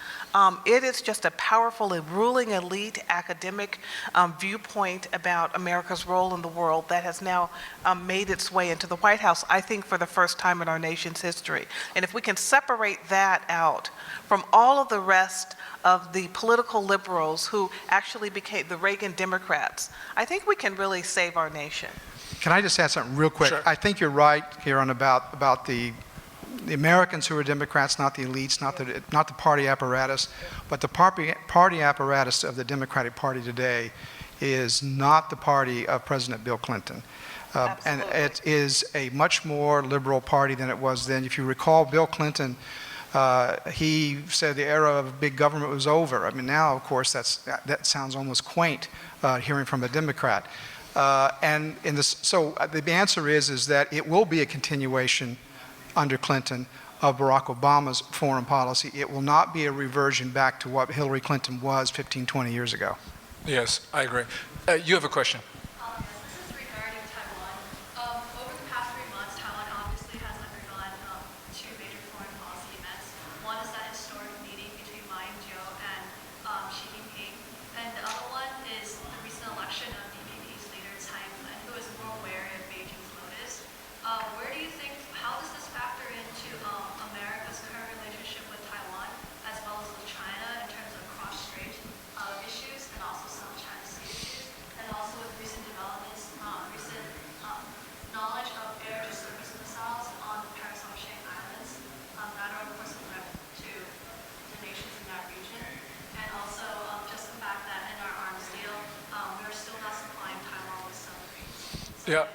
It is just a powerful and ruling elite academic viewpoint about America's role in the world that has now made its way into the White House, I think, for the first time in our nation's history. And if we can separate that out from all of the rest of the political liberals who actually became the Reagan Democrats, I think we can really save our nation. Can I just add something real quick? Sure. I think you're right, Kieran, about the Americans who are Democrats, not the elites, not the party apparatus, but the party apparatus of the Democratic Party today is not the party of President Bill Clinton. And it is a much more liberal party than it was then. If you recall, Bill Clinton, he said the era of big government was over. I mean, now, of course, that sounds almost quaint, hearing from a Democrat. So the answer is that it will be a continuation under Clinton of Barack Obama's foreign policy. It will not be a reversion back to what Hillary Clinton was 15, 20 years ago. Yes, I agree. You have a question. Yes, this is regarding Taiwan. Over the past 3 months, Taiwan obviously has undergone two major foreign policy events. One is that historic meeting between Ma Ying-jeou and Xi Jinping, and the other one is the recent election of DPP's leader Tsai Ing-wen, who is more wary of Beijing's motives. Where do you think, how does this factor into America's current relationship with Taiwan, as well as with China, in terms of cross-strait issues, and also some China Sea issues, and also with recent developments, recent knowledge of air-to-surface missiles on the Paris-Hongsheng Islands that are, of course, a threat to the nations in that region, and also just the fact that in our arms deal, we're still not supplying Taiwan with submarines. So Yeah.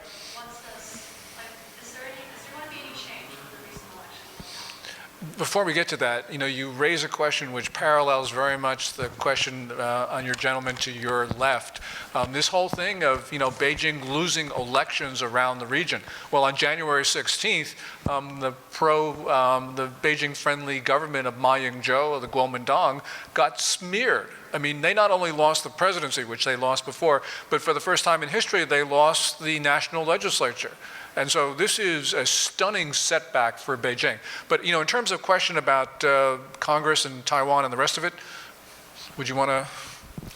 Before we get to that, you raise a question which parallels very much the question on your gentleman to your left. This whole thing of, Beijing losing elections around the region. Well, on January 16th, the Beijing-friendly government of Ma Ying-jeou, of the Kuomintang, got smeared. I mean, they not only lost the presidency, which they lost before, but for the first time in history, they lost the national legislature. And so this is a stunning setback for Beijing. But, in terms of question about Congress and Taiwan and the rest of it, would you want to?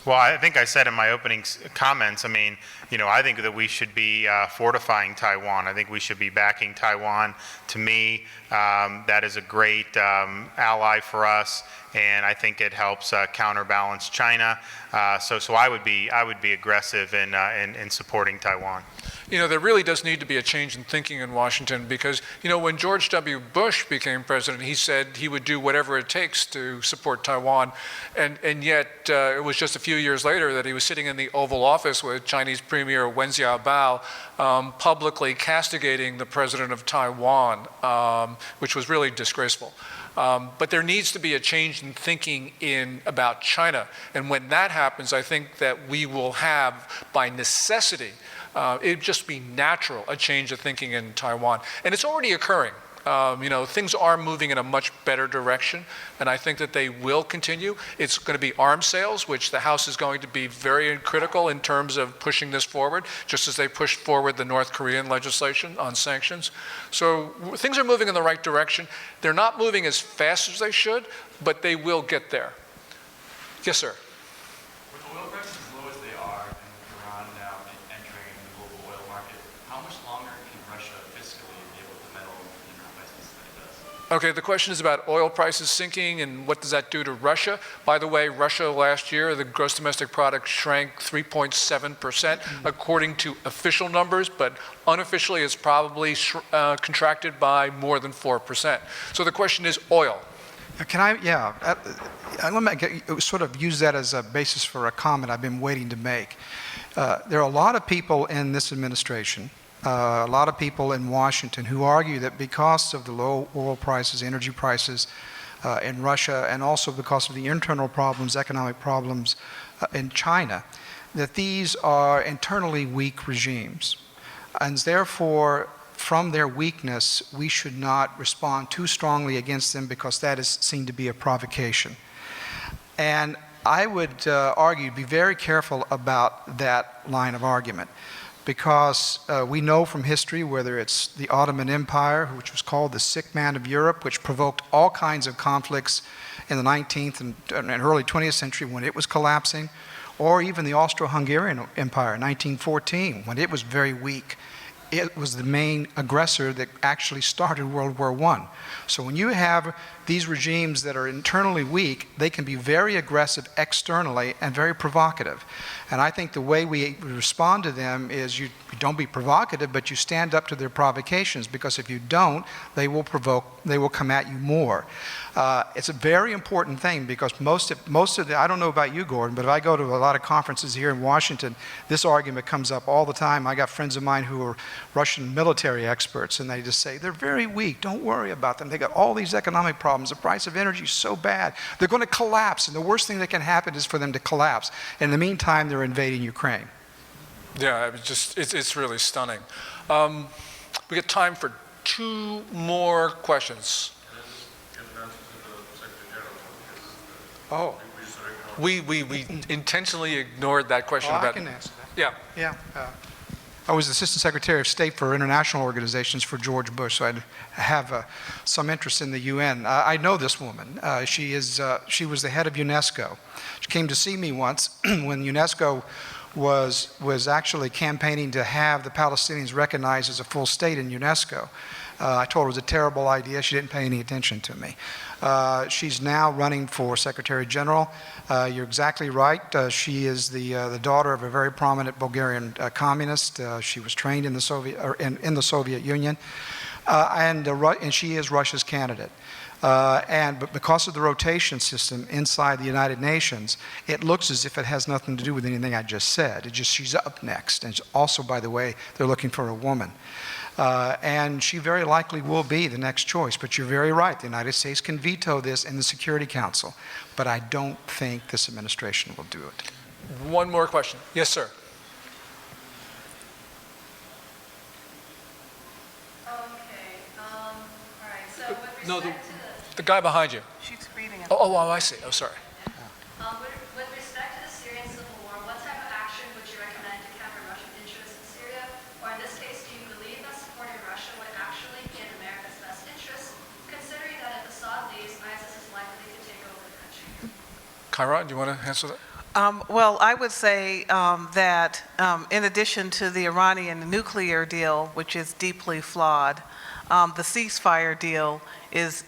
Well, I think I said in my opening comments, I think that we should be fortifying Taiwan. I think we should be backing Taiwan. To me, that is a great ally for us, and I think it helps counterbalance China. So I would be aggressive in supporting Taiwan. There really does need to be a change in thinking in Washington because, when George W. Bush became president, he said he would do whatever it takes to support Taiwan. And yet, it was just a few years later that he was sitting in the Oval Office with Chinese Premier Wen Jiabao, publicly castigating the president of Taiwan, which was really disgraceful. But there needs to be a change in thinking about China. And when that happens, I think that we will have, by necessity, it'd just be natural, a change of thinking in Taiwan. And it's already occurring. Things are moving in a much better direction, and I think that they will continue. It's going to be arms sales, which the House is going to be very critical in terms of pushing this forward, just as they pushed forward the North Korean legislation on sanctions. So things are moving in the right direction. They're not moving as fast as they should, but they will get there. Yes, sir. With oil prices as low as they are and Iran now entering the global oil market, how much longer can Russia fiscally be able to meddle in the prices that it does? Okay, the question is about oil prices sinking and what does that do to Russia. By the way, Russia last year, the gross domestic product shrank 3.7% according to official numbers, but unofficially it's probably contracted by more than 4%. So the question is oil. Can I, yeah, let me sort of use that as a basis for a comment I've been waiting to make. There are a lot of people in this administration, a lot of people in Washington who argue that because of the low oil prices, energy prices in Russia, and also because of the internal problems, economic problems in China, that these are internally weak regimes. And therefore, from their weakness, we should not respond too strongly against them because that is seen to be a provocation. And I would argue, be very careful about that line of argument because we know from history, whether it's the Ottoman Empire, which was called the sick man of Europe, which provoked all kinds of conflicts in the 19th and early 20th century when it was collapsing, or even the Austro-Hungarian Empire in 1914 when it was very weak. It was the main aggressor that actually started World War I. So when you have these regimes that are internally weak, they can be very aggressive externally and very provocative. And I think the way we respond to them is you don't be provocative, but you stand up to their provocations, because if you don't, they will come at you more. It's a very important thing because most of the, I don't know about you, Gordon, but if I go to a lot of conferences here in Washington, this argument comes up all the time. I got friends of mine who are Russian military experts, and they just say, they're very weak, don't worry about them. They got all these economic problems. The price of energy is so bad. They're going to collapse, and the worst thing that can happen is for them to collapse. In the meantime, they're invading Ukraine. Yeah, it's really stunning. We got time for 2 more questions. Oh, we intentionally ignored that question I about. can answer that. Yeah. Yeah. I was Assistant Secretary of State for International Organizations for George Bush, so I have some interest in the UN. I know this woman. She was the head of UNESCO. She came to see me once when UNESCO was actually campaigning to have the Palestinians recognized as a full state in UNESCO. I told her it was a terrible idea. She didn't pay any attention to me. She's now running for Secretary General. You're exactly right. She is the daughter of a very prominent Bulgarian communist. She was trained in the Soviet Union, and she is Russia's candidate. But because of the rotation system inside the United Nations, it looks as if it has nothing to do with anything I just said. She's up next. And also, by the way, they're looking for a woman. And she very likely will be the next choice. But you're very right. The United States can veto this in the Security Council. But I don't think this administration will do it. One more question. Yes, sir. Okay. All right. So with No, respect the guy behind you. She's reading it. Oh, I see. Oh, sorry. with respect to the Syrian civil war, what type of action would you recommend to counter Russian interests in Syria? Or in this case, do you believe that supporting Russia would actually be in America's best interest, considering that if Assad leaves, ISIS is likely to take over the country? Kyra, do you want to answer that? Well, I would say that in addition to the Iranian nuclear deal, which is deeply flawed, the ceasefire deal is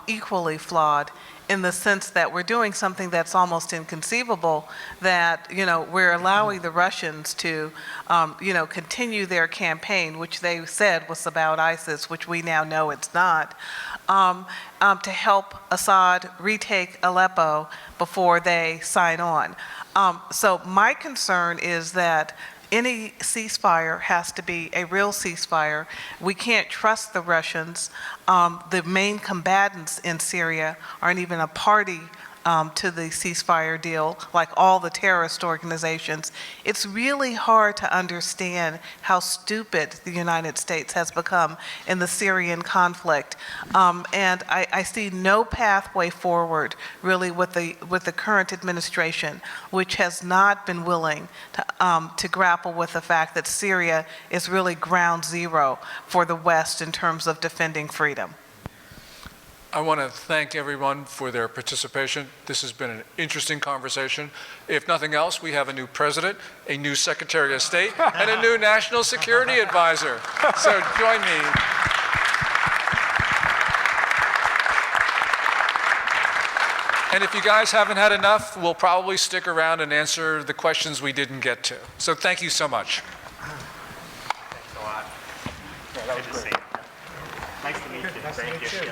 equally flawed in the sense that we're doing something that's almost inconceivable, that, we're allowing the Russians to, continue their campaign, which they said was about ISIS, which we now know it's not, to help Assad retake Aleppo before they sign on. So my concern is that any ceasefire has to be a real ceasefire. We can't trust the Russians. The main combatants in Syria aren't even a party to the ceasefire deal, like all the terrorist organizations. It's really hard to understand how stupid the United States has become in the Syrian conflict. And I see no pathway forward really with the current administration, which has not been willing to grapple with the fact that Syria is really ground zero for the West in terms of defending freedom. I want to thank everyone for their participation. This has been an interesting conversation. If nothing else, we have a new president, a new Secretary of State, and a new National Security Advisor. So join me. And if you guys haven't had enough, we'll probably stick around and answer the questions we didn't get to. So thank you so much. Thanks a lot. Good to see you. Nice to meet you. Thank you.